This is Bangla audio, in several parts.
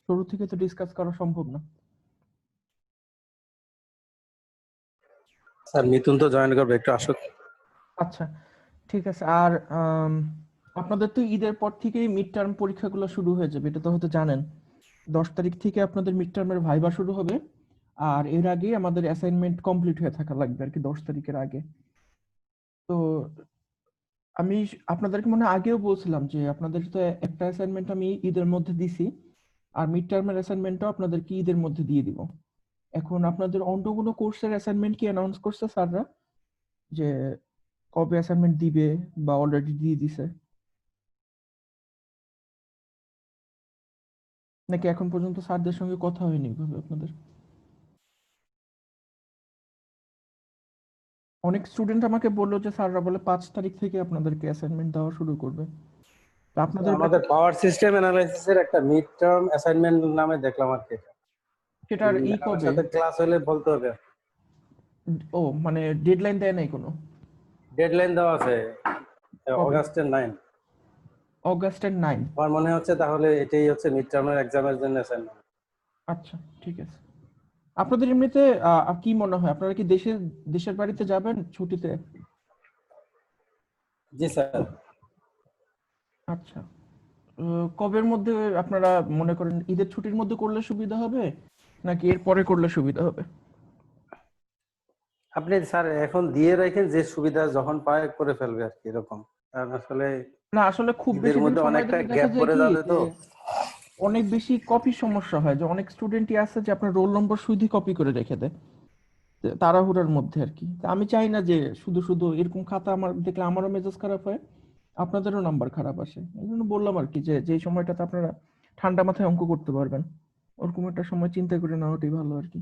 শুরু থেকে তো ডিসকাস করা সম্ভব না। স্যার মিথুন তো জয়েন করবে, একটু আসুক। আচ্ছা ঠিক আছে। আর আপনাদের তো ঈদের পর থেকেই মিড টার্ম পরীক্ষাগুলো শুরু হয়ে যাবে, এটা তো হয়তো জানেন। 10 তারিখ থেকে আপনাদের মিড টার্মের ভাইবা শুরু হবে, আর এর আগে আমাদের অ্যাসাইনমেন্ট কমপ্লিট হয়ে থাকা লাগবে আর কি 10 তারিখের আগে। তো আমি আপনাদেরকে মনে হয় আগেও বলছিলাম যে আপনাদের তো একটা অ্যাসাইনমেন্ট আমি ঈদের মধ্যে দিছি, আর মিড টার্মের অ্যাসাইনমেন্টটাও আপনাদেরকে ঈদের মধ্যে দিয়ে দিব। এখন আপনাদের অন্য কোনো কোর্সের অ্যাসাইনমেন্ট কি অ্যানাউন্স করছে স্যাররা, যে কবে অ্যাসাইনমেন্ট দিবে বা অলরেডি দিয়ে দিছে, নাকি এখন পর্যন্ত স্যারদের সঙ্গে কথা হয়নি ওইভাবে আপনাদের? অনেক স্টুডেন্ট আমাকে বললো যে স্যাররা বলে 5 তারিখ থেকে আপনাদেরকে অ্যাসাইনমেন্ট দেওয়া শুরু করবে। তা আপনাদের আমাদের পাওয়ার সিস্টেম অ্যানালাইসিসের একটা মিড টার্ম অ্যাসাইনমেন্ট নামে দেখলাম আর কি। সেটার ম্যাডামের কবে? সাথে ক্লাস হলে বলতে হবে। ও মানে ডেডলাইন দেয় নাই কোনো? ডেডলাইন দেওয়া আছে কবে? অগাস্টের 9। অগাস্টের 9? আমার মনে হচ্ছে তাহলে এটাই হচ্ছে মিড টার্মের এক্সামের জন্য অ্যাসাইনমেন্ট। আচ্ছা ঠিক আছে। আপনাদের এমনিতে কি মনে হয়, আপনারা কি দেশের বাড়িতে যাবেন ছুটিতে? জি স্যার। আচ্ছা, কবের মধ্যে আপনারা মনে করেন ঈদের ছুটির মধ্যে করলে সুবিধা হবে, নাকি এর পরে করলে সুবিধা হবে? আপনি স্যার এখন দিয়ে রাখেন, যে সুবিধা যখন পায় করে ফেলবে আর কি, এরকম। কারণ আসলে না আসলে খুব ঈদের বেশি দিন মধ্যে সময় অনেকটা দিলে দেখা গ্যাপ যায় পড়ে কি যাবে যে তো। অনেক বেশি কপি সমস্যা হয়, যে অনেক স্টুডেন্টই আছে যে আপনার রোল নম্বর শুধু কপি করে রেখে দেয় তাড়াহুড়ার মধ্যে আর কি। তা আমি চাই না যে শুধু শুধু এরকম খাতা আমার দেখলে আমারও মেজাজ খারাপ হয়, আপনাদেরও নাম্বার খারাপ আসে। এই জন্য বললাম আর কি যে যে সময়টাতে আপনারা ঠান্ডা মাথায় অঙ্ক করতে পারবেন, ওরকম একটা সময় চিন্তা করে নেওয়াটাই ভালো আর কি।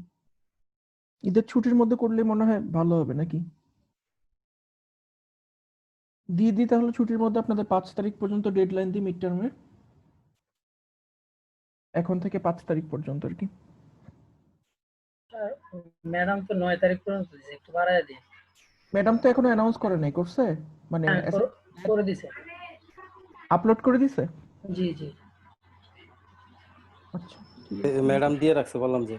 ঈদের ছুটির মধ্যে করলে মনে হয় ভালো হবে নাকি? দিয়ে দিই তাহলে ছুটির মধ্যে আপনাদের 5 তারিখ পর্যন্ত ডেডলাইন দিই মিড টার্মের, এখন থেকে 5 তারিখ পর্যন্ত আর কি। ম্যাডাম তো 9 তারিখ পর্যন্ত দিছে, একটু বাড়ায় দিন। ম্যাডাম তো এখনো অ্যানাউন্স করে নাই, করছে মানে হ্যাঁ, করে দিছে। আপলোড করে দিছে? জি জি। আচ্ছা ঠিক আছে। ম্যাডাম দিয়ে রাখছে, বললাম যে।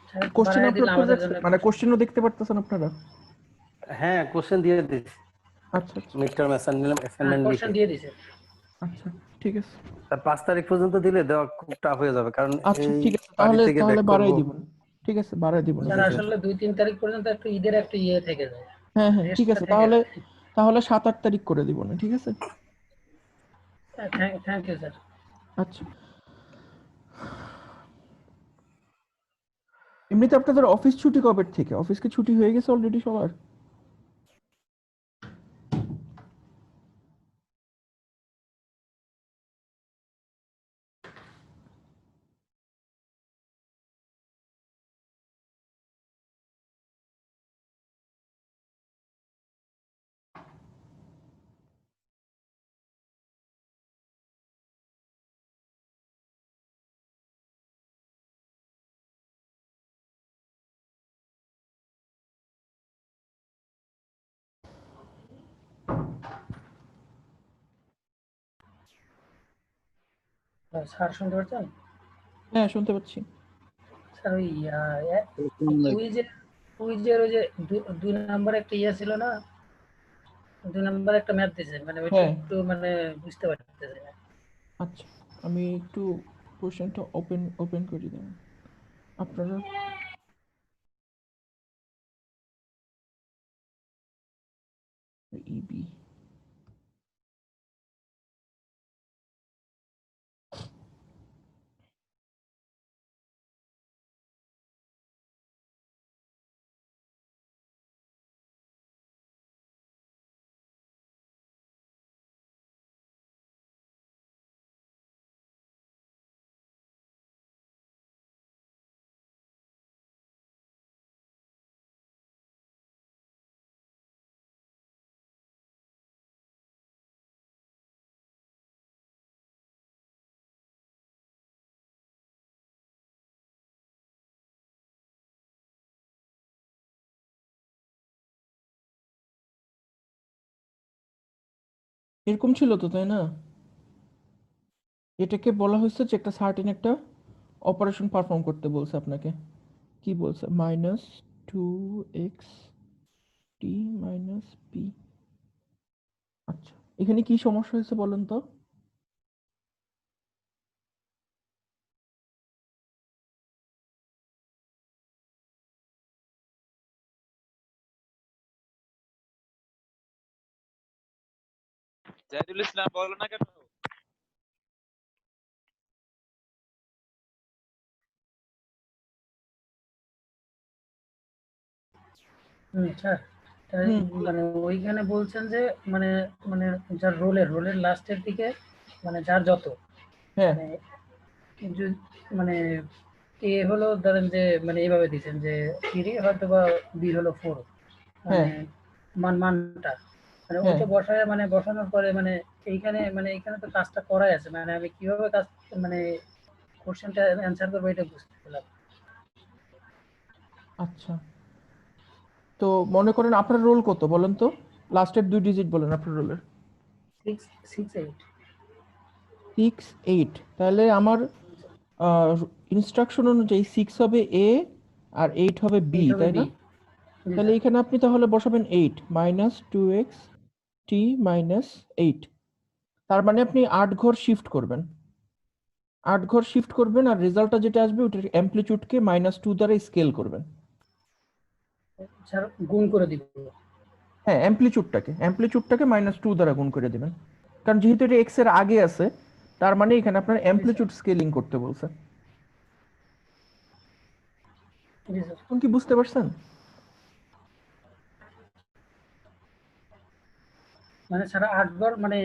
স্যার একটু কোশ্চেন বাড়ায় দিলে আপলোড করে আমাদের রাখছে জন্য মানে কোশ্চেনও দেখতে পারতেছেন আপনারা? হ্যাঁ, কোশ্চেন দিয়ে দিচ্ছি আচ্ছা আচ্ছা মিড টার্ম অ্যাসাইনমেন্ট কোশ্চেন লিখে। দিয়ে দিছে। আচ্ছা ঠিক আছে। তার 5 তারিখ পর্যন্ত দিলে দেওয়া খুব টাফ হয়ে যাবে, কারণ আচ্ছা এই ঠিক আছে, বাড়ি তাহলে থেকে তাহলে ব্যাক করব। বাড়াই দিব। ঠিক আছে বাড়াই দিব না। স্যার জি স্যার। আসলে 2-3 তারিখ পর্যন্ত একটু ঈদের একটু ইয়ে থেকে যায়, হ্যাঁ হ্যাঁ ঠিক রেস্টটা আছে, থেকে তাহলে যায়। তাহলে 7-8 তারিখ করে দিব না, ঠিক আছে। Thank you sir. আচ্ছা এমনিতে আপনাদের অফিস ছুটি কবে থেকে? অফিস কি ছুটি হয়ে গেছে অলরেডি সবার? স্যার শুনতে পাচ্ছেন? হ্যাঁ শুনতে পাচ্ছি। স্যার ওই কুইজের ওই যে 2 নম্বর একটা ইয়ে ছিল না, 2 নম্বর একটা ম্যাথ দিয়েছে, মানে ওইটা হ্যাঁ একটু মানে বুঝতে পারতেছি না। আচ্ছা, আমি একটু কোশ্চেনটা ওপেন ওপেন করে দেব আপনারা। ইবি এরকম ছিল তো, তাই না? এটাকে বলা হয়েছে যে একটা সার্টেন একটা অপারেশন পারফর্ম করতে বলছে আপনাকে, কি বলছে? Minus 2x t minus p। আচ্ছা, এখানে কি সমস্যা হয়েছে বলেন তো? জাহিদুল ইসলাম বলো না কেন? স্যার হুম। মানে ওইখানে বলছেন যে মানে মানে যার রোলের লাস্টের দিকে মানে যার যত হ্যাঁ মানে কিন্তু মানে এ হলো ধরেন যে মানে এইভাবে দিচ্ছেন যে 3 হয়তো বা বি হলো 4, মানে হ্যাঁ মানটা মানে হ্যাঁ ওইটা বসায় মানে বসানোর পরে মানে এইখানে তো কাজটা করাই আছে, মানে আমি কিভাবে কাজ মানে কোশ্চেনটা অ্যান্সার করবো এটা বুঝতে পারলাম। আচ্ছা, তো মনে করেন আপনার রোল কত বলেন তো? লাস্টের 2 ডিজিট বলেন আপনার রোলের। 6 8 6 8। তাহলে আমার ইনস্ট্রাকশন অনুযায়ী 6 হবে এ আর 8 হবে বি, 8 হবে তাই বি। না? জি তাহলে স্যার। এখানে আপনি তাহলে বসাবেন 8 মাইনাস 2x t মাইনাস 8। তার মানে আপনি 8 ঘর শিফট করবেন, 8 ঘর শিফট করবেন, আর রেজাল্টটা যেটা আসবে ওটার অ্যামপ্লিটিউডকে -2 দ্বারা স্কেল করবেন। স্যার গুণ করে দিব। হ্যাঁ, অ্যামপ্লিটিউডটাকে -2 দ্বারা গুণ করে দিবেন, কারণ যেহেতু এটা x এর আগে আছে, তার মানে এখানে আপনার জি স্যার। অ্যামপ্লিটিউড স্কেলিং করতে বলছে। জি স্যার। এখন কি বুঝতে পারছেন? মানে স্যার 8 বার মানে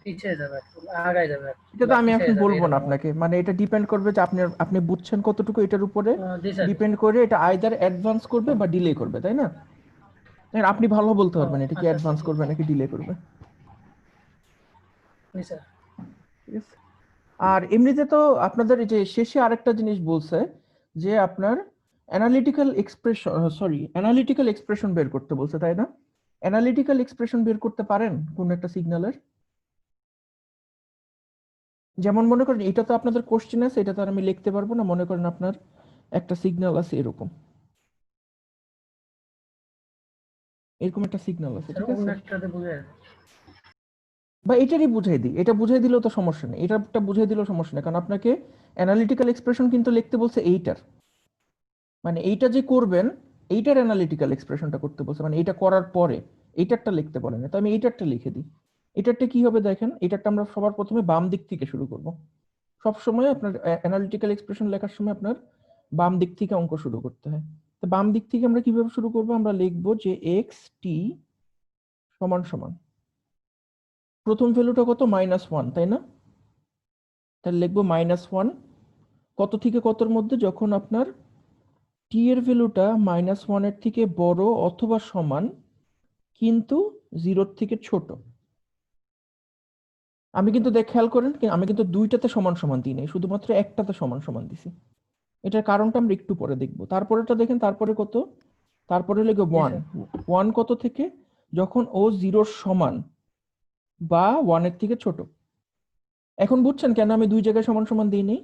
পিছিয়ে যাবে আর কি, আগায় যাবে আর কি, এটা তো বা আমি এখন পিছিয়ে যাবে বলবো না এরকম। আপনাকে, মানে এটা ডিপেন্ড করবে যে আপনি আপনি বুঝছেন কতটুকু এটার উপরে জি স্যার। ডিপেন্ড করে, এটা আইদার অ্যাডভান্স করবে বা ডিলে করবে, তাই না? তাই না? আপনি ভালো বলতে ও পারবেন এটা কি আচ্ছা আচ্ছা, অ্যাডভান্স জি করবে নাকি ডিলে করবে। জি স্যার। ঠিক আছে। আর এমনিতে তো আপনাদের এই যে শেষে আরেকটা জিনিস বলছে যে আপনার অ্যানালিটিক্যাল এক্সপ্রেশন বের করতে বলছে, তাই না? অ্যানালিটিক্যাল এক্সপ্রেশন বের করতে পারেন কোন একটা সিগন্যালের? যেমন মনে করেন এটা তো আপনাদের কোশ্চেন আছে, এটা তো আর আমি লিখতে পারবো না। মনে করেন আপনার একটা সিগন্যাল আছে এরকম, এরকম একটা সিগন্যাল আছে, স্যার ঠিক অন্য আছে? একটাতে বুঝে যাবে। বা এটারই বুঝাই দিই, এটা বুঝাই দিলেও তো সমস্যা নেই, এটা বুঝাই দিলেও সমস্যা নেই, কারণ আপনাকে অ্যানালিটিক্যাল এক্সপ্রেশন কিন্তু লিখতে বলছে এইটার, মানে এইটা যে করবেন এইটার অ্যানালিটিক্যাল এক্সপ্রেশনটা করতে বলছে, মানে এইটা করার পরে এইটারটা লিখতে বলেন। তো আমি এইটারটা লিখে দিই। এটারটা কি হবে দেখেন, এটারটা আমরা সবার প্রথমে বাম দিক থেকে শুরু করব। সব সময় আপনার অ্যানালিটিক্যাল এক্সপ্রেশন লেখার সময় আপনার বাম দিক থেকে অঙ্ক শুরু করতে হয়। তো বাম দিক থেকে আমরা কিভাবে শুরু করব? আমরা লিখব যে এক্স টি সমান সমান প্রথম ভ্যালুটা কত? -1, তাই না? তাহলে লিখবো -1 কত থেকে কতর মধ্যে, যখন আপনার টি এর ভ্যালুটা -1 এর থেকে বড় অথবা সমান কিন্তু 0 থেকে ছোট। আমি কিন্তু খেয়াল করেন আমি কিন্তু দুইটাতে সমান সমান দিই নাই, শুধুমাত্র একটাতে সমান সমান দিছি। এটার কারণটা আমরা একটু পরে দেখবো। তারপরেটা দেখেন, তারপরে কত? তারপরে লিখবো জি 1। স্যার। 1 কত থেকে? যখন ও 0 সমান বা 1 এর থেকে ছোট। এখন বুঝছেন কেন আমি দুই জায়গায় সমান সমান দিই নেই?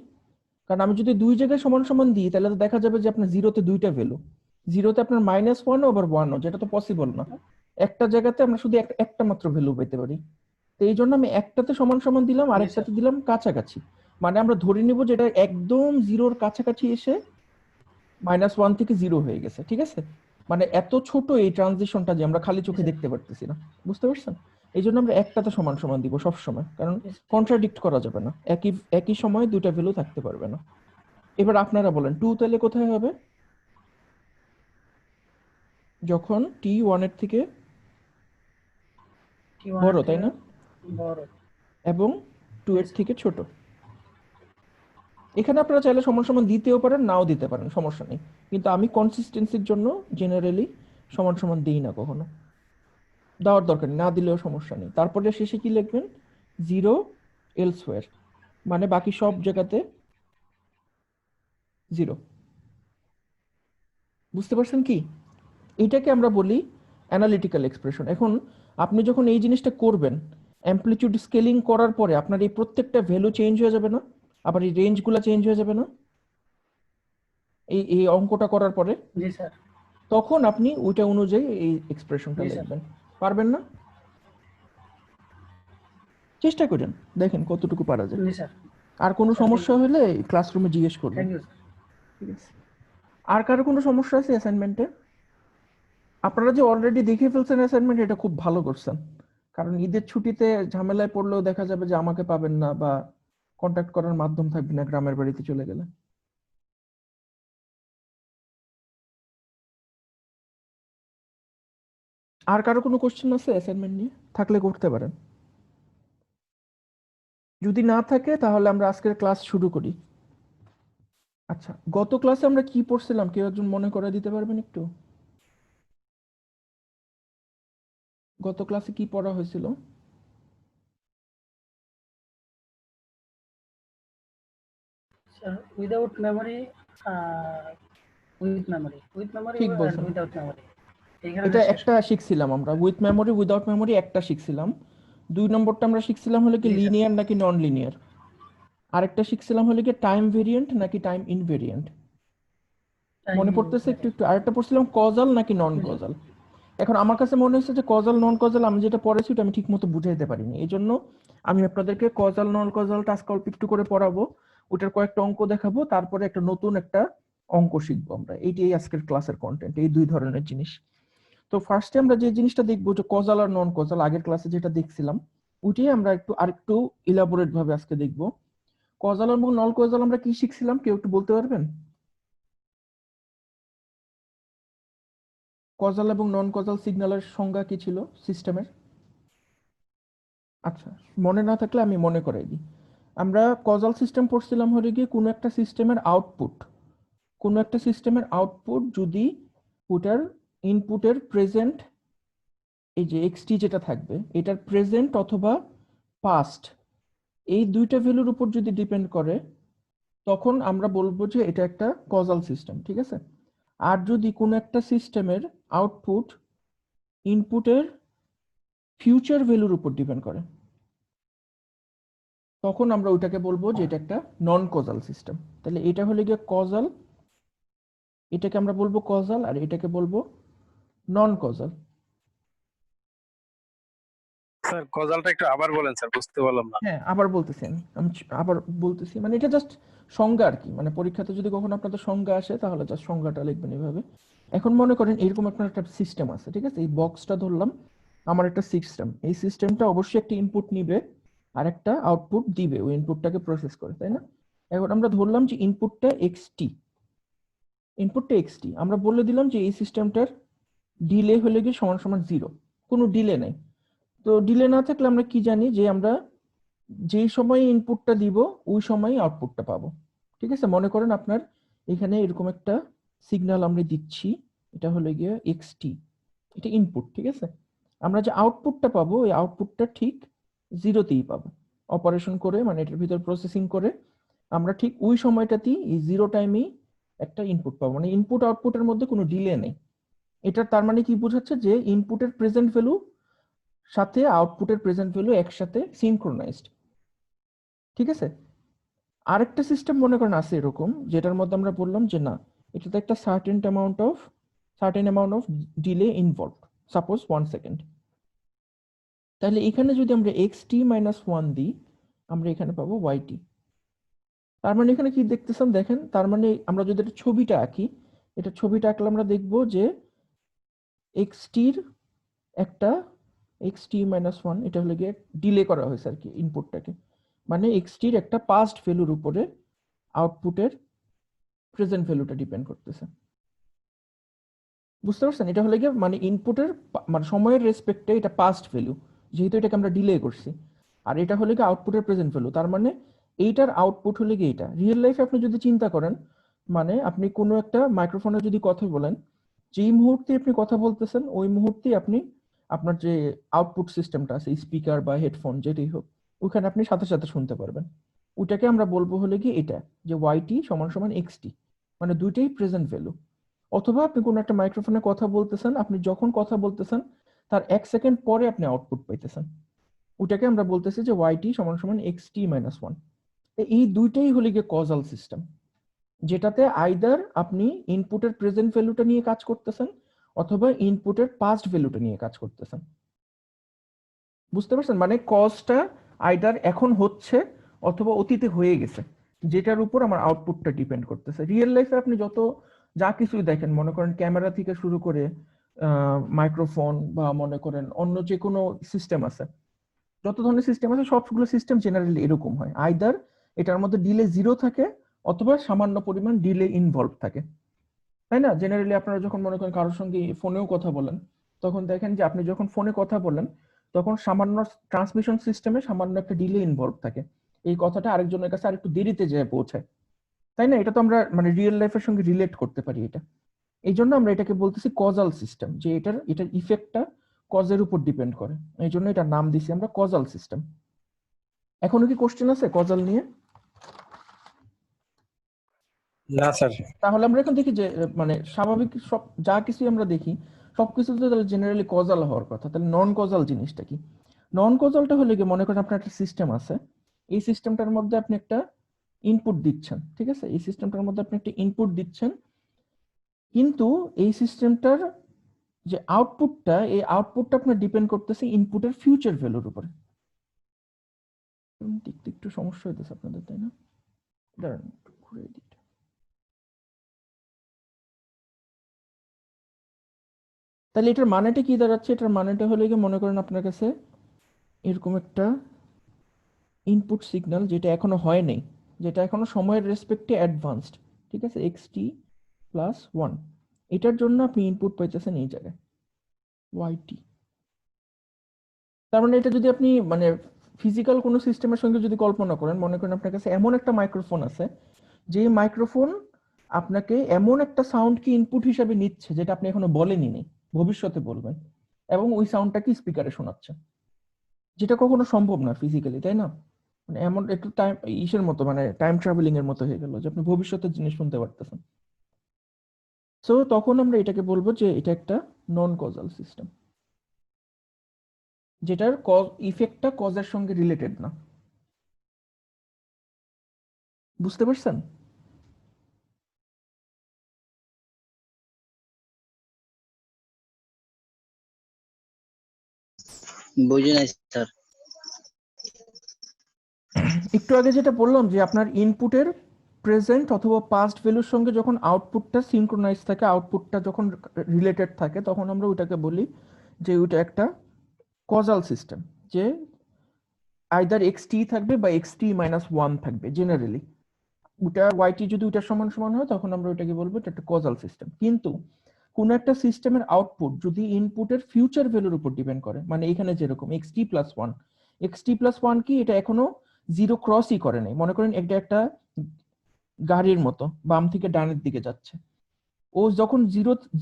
কারণ আমি যদি দুই জায়গায় সমান সমান দিই তাহলে তো দেখা যাবে যে আপনার জিরোতে দুইটা ভ্যালু, জিরোতে আপনার -1 আবার 1, যেটা তো পসিবল না। একটা জায়গাতে আমরা শুধু একটা মাত্র ভ্যালু পেতে পারি। তো এই জন্য আমি একটাতে সমান সমান দিলাম, জি স্যার। আরেকটাতে দিলাম কাছাকাছি। মানে আমরা ধরে নিব যে এটা একদম জিরোর কাছাকাছি এসে -1 থেকে 0 হয়ে গেছে, ঠিক আছে? মানে এত ছোট এই ট্রানজিশনটা যে আমরা খালি জি চোখে স্যার। দেখতে পারতেছি না। বুঝতে পারছেন? এই জন্য আমরা একটাতে সমান সমান দিব সব সময়, কারণ জি স্যার। কন্ট্রাডিক্ট করা যাবে না, একই একই সময়ে দুইটা ভ্যালু থাকতে পারবে না। এবার আপনারা বলেন 2 তাহলে কোথায় হবে? যখন টি 1 এর থেকে T1 বড়, এর তাই থেকে না? বড়। এবং 2 জি এর স্যার। থেকে ছোট। এখানে আপনারা চাইলে সমান সমান দিতেও পারেন, নাও দিতে পারেন, সমস্যা নেই। কিন্তু আমি কনসিস্টেন্সির জন্য জেনারেলি সমান সমান দিই না কখনো। দেওয়ার দরকার নেই, না দিলেও সমস্যা নেই। তারপরে শেষে কি লিখবেন? 0 এলসওয়্যার, মানে বাকি সব জায়গাতে 0। বুঝতে পারছেন কি? এটাকে আমরা বলি অ্যানালিটিক্যাল এক্সপ্রেশন। এখন আপনি যখন এই জিনিসটা করবেন, অ্যামপ্লিটিউড স্কেলিং করার পরে আপনার এই প্রত্যেকটা ভ্যালু চেঞ্জ হয়ে যাবে না? আবার এই রেঞ্জগুলো চেঞ্জ হয়ে যাবে না এই এই অঙ্কটা করার পরে? জি স্যার। তখন আপনি ওইটা অনুযায়ী এই এক্সপ্রেশনটা জি স্যার। লিখবেন। পারবেন না? চেষ্টা করেন, দেখেন কতটুকু পারা যায়। জি স্যার। আর কোনো স্যার, সমস্যা হলে ক্লাসরুমে জিজ্ঞেস করবেন। Thank you sir. ঠিক আছে। আর কারো কোনো সমস্যা আছে অ্যাসাইনমেন্টে? আপনারা যে অলরেডি দেখে ফেলছেন অ্যাসাইনমেন্ট, এটা খুব ভালো করছেন। কারণ ঈদের ছুটিতে ঝামেলায় পড়লেও দেখা যাবে যে আমাকে পাবেন না বা কন্ট্যাক্ট করার মাধ্যম থাকবে না গ্রামের বাড়িতে চলে গেলে। আর কারো কোনো কোশ্চেন আছে অ্যাসাইনমেন্ট নিয়ে? থাকলে করতে পারেন। যদি না থাকে তাহলে আমরা আজকের ক্লাস শুরু করি। আচ্ছা, গত ক্লাসে আমরা কি পড়ছিলাম কেউ একজন মনে করে দিতে পারবেন একটু? গত ক্লাসে কি পড়া হয়েছিল? Sir, without memory, with memory, with memory ঠিক এন্ড বলছেন। উইদাউট মেমোরি, এইখানে এটা শেষ একটা শিখছিলাম আমরা, উইথ মেমোরি উইদাউট মেমোরি একটা শিখছিলাম। 2 নম্বরটা আমরা শিখছিলাম হলো কি জি স্যার। লিনিয়ার নাকি নন লিনিয়ার। আরেকটা শিখছিলাম হলো কি টাইম ভেরিয়েন্ট নাকি টাইম ইনভেরিয়েন্ট। মনে পড়তেছে একটু একটু? আরেকটা পড়ছিলাম কজাল নাকি নন জি। কজাল। এখন আমার কাছে মনে হচ্ছে যে কজাল নন কজাল আমি যেটা পড়েছি ওটা আমি ঠিক মতো বুঝাইতে পারিনি, এই জন্য আমি আপনাদেরকে কজাল নন কজাল টাস্ক অল্প একটু করে পড়াবো, ওটার কয়েকটা অঙ্ক দেখাবো, তারপরে একটা নতুন একটা অঙ্ক শিখবো আমরা। এইটাই আজকের ক্লাসের কন্টেন্ট, এই 2 ধরনের জিনিস। তো ফার্স্টে আমরা যে জিনিসটা দেখবো যে কজাল আর নন কজাল, আগের ক্লাসে যেটা দেখছিলাম ওইটাই আমরা একটু আরেকটু ইলাবোরেট ভাবে আজকে দেখবো। কজাল এবং নন কজাল আমরা কি শিখছিলাম কেউ একটু বলতে পারবেন? কজাল এবং নন কজাল সিগন্যালের সংজ্ঞা কি ছিল সিস্টেমের? আচ্ছা, মনে না থাকলে আমি মনে করাই দিই। আমরা কজাল সিস্টেম পড়ছিলাম হলে গিয়ে কোনো একটা সিস্টেমের আউটপুট যদি ওটার ইনপুটের প্রেজেন্ট, এই যে এক্সটি যেটা থাকবে এটার প্রেজেন্ট অথবা পাস্ট, এই দুইটা ভ্যালুর উপর যদি ডিপেন্ড করে তখন আমরা বলবো যে এটা একটা কজাল সিস্টেম। ঠিক আছে। আর যদি কোনো একটা সিস্টেমের আউটপুট ইনপুটের ফিউচার ভ্যালুর উপর ডিপেন্ড করে তখন আমরা ওইটাকে বলবো যে এটা একটা নন কজাল সিস্টেম। তাহলে এটা হলে গিয়ে কজাল, এটাকে আমরা বলবো কজাল, আর এটাকে বলবো নন কজাল। স্যার কজালটা একটু আবার বলেন স্যার, বুঝতে পারলাম না। হ্যাঁ, আবার বলতেছি আমি আবার বলতেছি, মানে এটা জাস্ট সংজ্ঞা আর কি, মানে পরীক্ষাতে যদি কখনো আপনাদের সংজ্ঞা আসে তাহলে জাস্ট সংজ্ঞাটা লিখবেন এইভাবে। এখন মনে করেন এরকম আপনার একটা সিস্টেম আছে, ঠিক আছে, এই বক্সটা ধরলাম আমার একটা সিস্টেম, এই সিস্টেমটা অবশ্যই একটা ইনপুট নিবে আর একটা আউটপুট দিবে, ওই ইনপুটটাকে প্রসেস করে, তাই না? এখন আমরা ধরলাম যে ইনপুটটা এক্সটি, আমরা বলে দিলাম যে এই সিস্টেমটার ডিলে হলে গিয়ে সমান সমান 0, কোনো ডিলে নাই। তো ডিলে না থাকলে আমরা কি জানি যে আমরা যেই সময় ইনপুটটা দিব ওই সময় আউটপুটটা পাবো। ঠিক আছে, মনে করেন আপনার এখানে এরকম একটা সিগন্যাল আমরা দিচ্ছি, এটা হলো গিয়ে এক্সটি, এটা ইনপুট। ঠিক আছে, আমরা যে আউটপুটটা পাবো ওই আউটপুটটা ঠিক 0তেই পাবো। অপারেশন করে মানে এটার ভিতর প্রসেসিং করে আমরা ঠিক ওই সময়টাতেই এই 0 টাইমেই একটা ইনপুট পাবো, মানে ইনপুট আউটপুটের মধ্যে কোনো ডিলে নেই। এটা তার মানে কি বোঝাচ্ছে যে ইনপুটের প্রেজেন্ট ভ্যালু সাথে আউটপুটের প্রেজেন্ট ভ্যালু একসাথে সিনক্রোনাইজড। ঠিক আছে। আরেকটা সিস্টেম মনে করেন আছে এরকম, যেটার মধ্যে আমরা বললাম যে না, এটাতে একটা certain amount of delay involve, suppose 1 second. তাহলে এখানে যদি আমরা xt-1 দিই আমরা এখানে পাবো yt। তার মানে এখানে কি দেখতেছেন দেখেন, তার মানে আমরা যদি এটা ছবিটা আঁকি, এটা ছবিটা আঁকলে আমরা দেখবো যে xt-র একটা xt-1 এটা হলো গিয়ে ডিলে করা হয়েছে আর কি ইনপুটটাকে, মানে xt-র একটা পাস্ট ভ্যালুর উপরে আউটপুটের প্রেজেন্ট ভ্যালুটা ডিপেন্ড করতেছে। বুঝতে পারছেন? এটা হলো গিয়ে মানে ইনপুটের মানে সময়ের রেসপেক্টে এটা পাস্ট ভ্যালু, যেহেতু এটাকে আমরা ডিলে করছি, আর এটা হলো গিয়ে আউটপুটের প্রেজেন্ট ভ্যালু। তার মানে এইটার আউটপুট হলো গিয়ে এটা। রিয়েল লাইফে আপনি যদি চিন্তা করেন, মানে আপনি কোনো একটা মাইক্রোফোনে যদি কথা বলেন, যেই মুহূর্তে আপনি কথা বলতেছেন ওই মুহূর্তেই আপনি আপনার যে আউটপুট সিস্টেমটা আছে স্পিকার বা হেডফোন যেটাই হোক ওখানে আপনি সাথে সাথে শুনতে পারবেন। ওটাকে আমরা বলবো হলে গিয়ে এটা যে ওয়াইটি সমান সমান এক্সটি, মানে দুইটাই প্রেজেন্ট ভ্যালু। অথবা আপনি কোনো একটা মাইক্রোফোনে কথা বলতেছেন, আপনি যখন কথা বলতেছেন তার 1 সেকেন্ড পরে আপনি আউটপুট পাইতেছেন, ওটাকে আমরা বলতেছি যে ওয়াইটি সমান সমান এক্সটি-1। এই দুইটাই হলো গিয়ে কজাল সিস্টেম, যেটাতে আইদার আপনি ইনপুটের প্রেজেন্ট ভ্যালুটা নিয়ে কাজ করতেছেন অথবা ইনপুটের পাস্ট ভ্যালুটা নিয়ে কাজ করতেছেন। বুঝতে পারছেন? মানে কজটা আইদার এখন হচ্ছে অথবা অতীতে হয়ে গেছে, যেটার উপর আমার আউটপুটটা ডিপেন্ড করতেছে। রিয়েল লাইফে আপনি যত যা কিছুই দেখেন, মনে করেন ক্যামেরা থেকে শুরু করে মাইক্রোফোন বা মনে করেন অন্য যে কোনো সিস্টেম আছে, যত ধরনের সিস্টেম আছে সবগুলো সিস্টেম জেনারেলি এরকম হয়, আইদার এটার মধ্যে ডিলে 0 থাকে অথবা সামান্য পরিমাণ ডিলে ইনভলভ থাকে, তাই না? জেনারেলি আপনারা যখন মনে করেন কারোর সঙ্গে ফোনেও কথা বলেন, তখন দেখেন যে আপনি যখন ফোনে কথা বলেন তখন সামান্য ট্রান্সমিশন সিস্টেমে সামান্য একটা ডিলে ইনভলভ থাকে, এই কথাটা আরেকজনের কাছে আরেকটু দেরিতে যেয়ে পৌঁছায়, তাই না? এটা তো আমরা মানে রিয়েল লাইফের সঙ্গে রিলেট করতে পারি এটা। এই জন্য আমরা এটাকে বলতেছি কজাল সিস্টেম, যে এটার ইফেক্টটা কজের উপর ডিপেন্ড করে, এই জন্য এটার নাম দিছি আমরা কজাল সিস্টেম। এখনো কি কোশ্চেন আছে কজাল নিয়ে? না স্যার। তাহলে আমরা এখন দেখি যে মানে স্বাভাবিক সব যা কিছু আমরা দেখি সবকিছু তো তাহলে জেনারেলি কজাল হওয়ার কথা, তাহলে নন কজাল জিনিসটা কি? নন কজালটা হলে কি, মনে করেন আপনার একটা সিস্টেম আছে, এই সিস্টেমটার মধ্যে আপনি একটা ইনপুট দিচ্ছেন, ঠিক আছে? এই সিস্টেমটার মধ্যে আপনি একটা ইনপুট দিচ্ছেন, কিন্তু এই সিস্টেমটার যে আউটপুটটা, এই আউটপুটটা আপনার ডিপেন্ড করতেছে ইনপুটের ফিউচার ভ্যালুর উপরে। দেখতে একটু সমস্যা হইতেছে আপনাদের, তাই না? দাঁড়ান একটু ঘুরিয়ে দিই। তাহলে এটার মানেটা কি দাঁড়াচ্ছে? এটার মানেটা হলো কি, মনে করেন আপনার কাছে এরকম একটা ইনপুট সিগন্যাল যেটা এখনো হয় নাই, যেটা এখনো সময়ের রেসপেক্টে অ্যাডভান্সড, ঠিক আছে, xt+1, এটার জন্য আপনি ইনপুট পাইতেছেন এই জায়গায় yt। তার মানে এটা যদি আপনি মানে ফিজিক্যাল কোনো সিস্টেমের সঙ্গে যদি কল্পনা করেন, মনে করেন আপনার কাছে এমন একটা মাইক্রোফোন আছে, যে মাইক্রোফোন আপনাকে এমন একটা সাউন্ডকে ইনপুট হিসাবে নিচ্ছে যেটা আপনি এখনো বলেনই নেই, ভবিষ্যতে বলবেন, এবং ওই সাউন্ডটাকে স্পিকারে শোনাচ্ছে, যেটা কখনো সম্ভব না ফিজিক্যালি, তাই না? মানে এমন একটু টাইম ইসের মতো, মানে টাইম ট্রাভেলিং এর মতো হয়ে গেল যে আপনি ভবিষ্যতের জিনিস শুনতে পারতেছেন। সো তখন আমরা এটাকে বলবো যে এটা একটা নন কজাল সিস্টেম, যেটার কজ ইফেক্টটা কজের সঙ্গে রিলেটেড না। বুঝতে পারছেন? বুঝি নাই স্যার। একটু আগে যেটা বললাম যে আপনার ইনপুটের প্রেজেন্ট অথবা পাস্ট ভ্যালুর সঙ্গে যখন আউটপুটটা সিনক্রোনাইজ থাকে, আউটপুটটা যখন রিলেটেড থাকে, তখন আমরা ওইটাকে বলি যে ওইটা একটা কজাল সিস্টেম, যে আইদার xt থাকবে বা xt-1 থাকবে জেনারেলি। ওটা yt যদি ওটার সমান সমান হয় তখন আমরা ওইটাকে বলবো এটা একটা কজাল সিস্টেম। কিন্তু কোন একটা সিস্টেমের আউটপুট যদি ইনপুটের ফিউচার ভ্যালুর উপর ডিপেন্ড করে, মানে এখানে যেরকম xt+1 কি, এটা এখনো 0 ক্রসই করে নাই, মনে করেন এটা একটা গাড়ির মতো বাম থেকে ডানের দিকে যাচ্ছে, ও যখন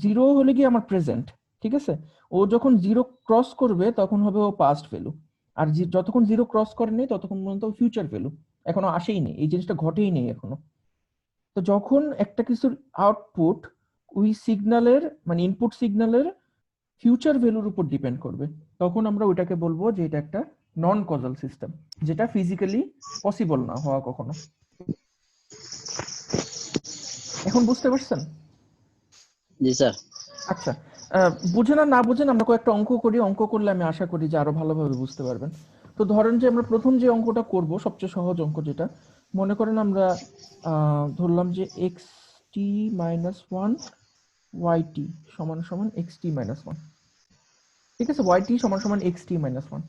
0 হলে গিয়ে আমার প্রেজেন্ট, ঠিক আছে, ও যখন 0 ক্রস করবে তখন হবে ও পাস্ট ভ্যালু, আর যতক্ষণ 0 ক্রস করেনি ততক্ষণ পর্যন্ত ফিউচার ভ্যালু, এখনো আসেই নেই, এই জিনিসটা ঘটেই নেই এখনো। তো যখন একটা কিছুর আউটপুট ওই সিগন্যালের মানে ইনপুট সিগন্যালের ফিউচার ভ্যালুর উপর ডিপেন্ড করবে, তখন আমরা ওইটাকে বলবো যে এটা একটা নন কজাল সিস্টেম, যেটা ফিজিক্যালি পসিবল না হওয়া কখনো। এখন বুঝতে পারছেন? জি স্যার। আচ্ছা, বুঝেন আর না বুঝেন আমরা কয়েকটা অঙ্ক করি, অঙ্ক করলে আমি আশা করি যে আরো ভালোভাবে বুঝতে পারবেন। তো ধরেন যে আমরা প্রথম যে অঙ্কটা করব, সবচেয়ে সহজ অঙ্ক যেটা, মনে করেন আমরা ধরলাম যে xt-1 yt সমান সমান xt-1, ঠিক আছে, yt সমান সমান xt-1।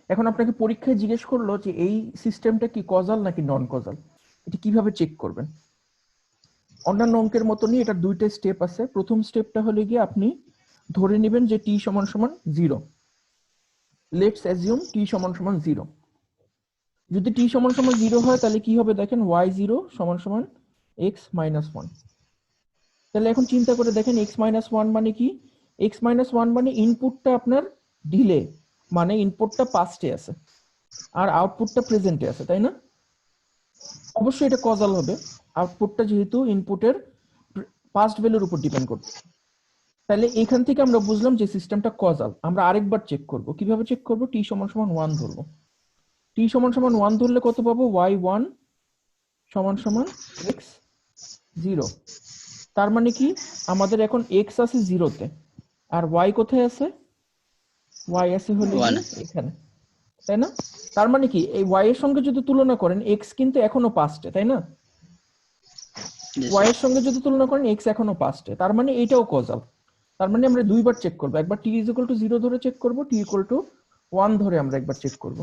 এখন আপনাকে পরীক্ষায় জিজ্ঞেস করলো যে এই সিস্টেমটা কি কজাল নাকি নন কজাল, এটা কিভাবে চেক করবেন? অন্যান্য অঙ্কের মতনই এটা দুইটা স্টেপ আছে। প্রথম স্টেপটা হলে গিয়ে আপনি ধরে নেবেন যে t সমান সমান 0, লেটস অ্যাজিউম t সমান সমান 0। যদি t সমান সমান 0 হয় তাহলে কি হবে দেখেন, y0 সমান সমান x-1। তাহলে এখন চিন্তা করে দেখেন x-1 মানে কি? x-1 মানে ইনপুটটা আপনার ডিলে, মানে ইনপুটটা পাস্টে আছে আর আউটপুটটা প্রেজেন্টে আছে, তাই না? অবশ্যই এটা কজাল হবে, আউটপুটটা যেহেতু ইনপুটের পাস্ট ভ্যালুর উপর ডিপেন্ড করবে। তাহলে এখান থেকে আমরা বুঝলাম যে সিস্টেমটা কজাল। আমরা আরেকবার চেক করব। কিভাবে চেক করব? t সমান সমান 1 ধরবো। t সমান সমান 1 ধরলে কত পাবো? y1 সমান সমান এক্স 0। তার মানে কি আমাদের এখন এক্স আছে 0-তে, আর ওয়াই কোথায় আছে? ওয়াই আছে হলো ওয়ান। গিয়ে এখানে, তাই না? তার মানে কি এই ওয়াই এর সঙ্গে যদি তুলনা করেন এক্স কিন্তু এখনো পাস্টে, তাই না? জি ওয়াই স্যার। এর সঙ্গে যদি তুলনা করেন এক্স এখনো পাস্টে, তার মানে এইটাও কজাল। তার মানে আমরা দুইবার চেক করব, একবার টি ইজ ইকুয়াল টু 0 ধরে চেক করব, টি ইকুয়াল টু 1 ধরে আমরা একবার চেক করব।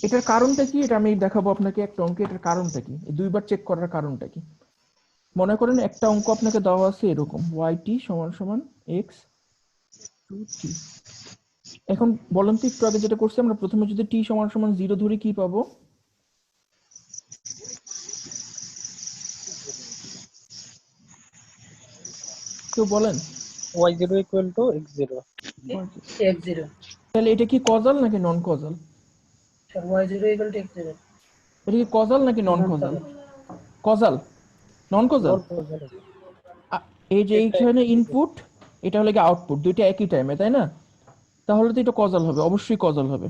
এটার কারণটা কি এটা আমি দেখাবো আপনাকে একটা অঙ্কে। এটার কারণটা কি, এই দুইবার চেক করার কারণটা কি? মনে করেন একটা অঙ্ক আপনাকে দেওয়া আছে এরকম y সমান সমান x টু টি। এখন বলেন তো একটু আগে যেটা করছি আমরা, প্রথমে যদি t সমান সমান 0 ধরে কি পাবো? কেউ বলেন। y0 equal to x0. x0 তাহলে এটা কি কজাল নাকি non causal? Sir y0 equal to x0 এটা কি কজাল নাকি non causal? Causal, non causal. Not causal. এই যে এটা এইখানে ইনপুট, এটা হলো কি আউটপুট, দুইটা একই টাইমে, তাই না? তাহলে তো এটা কজাল হবে, অবশ্যই কজাল হবে।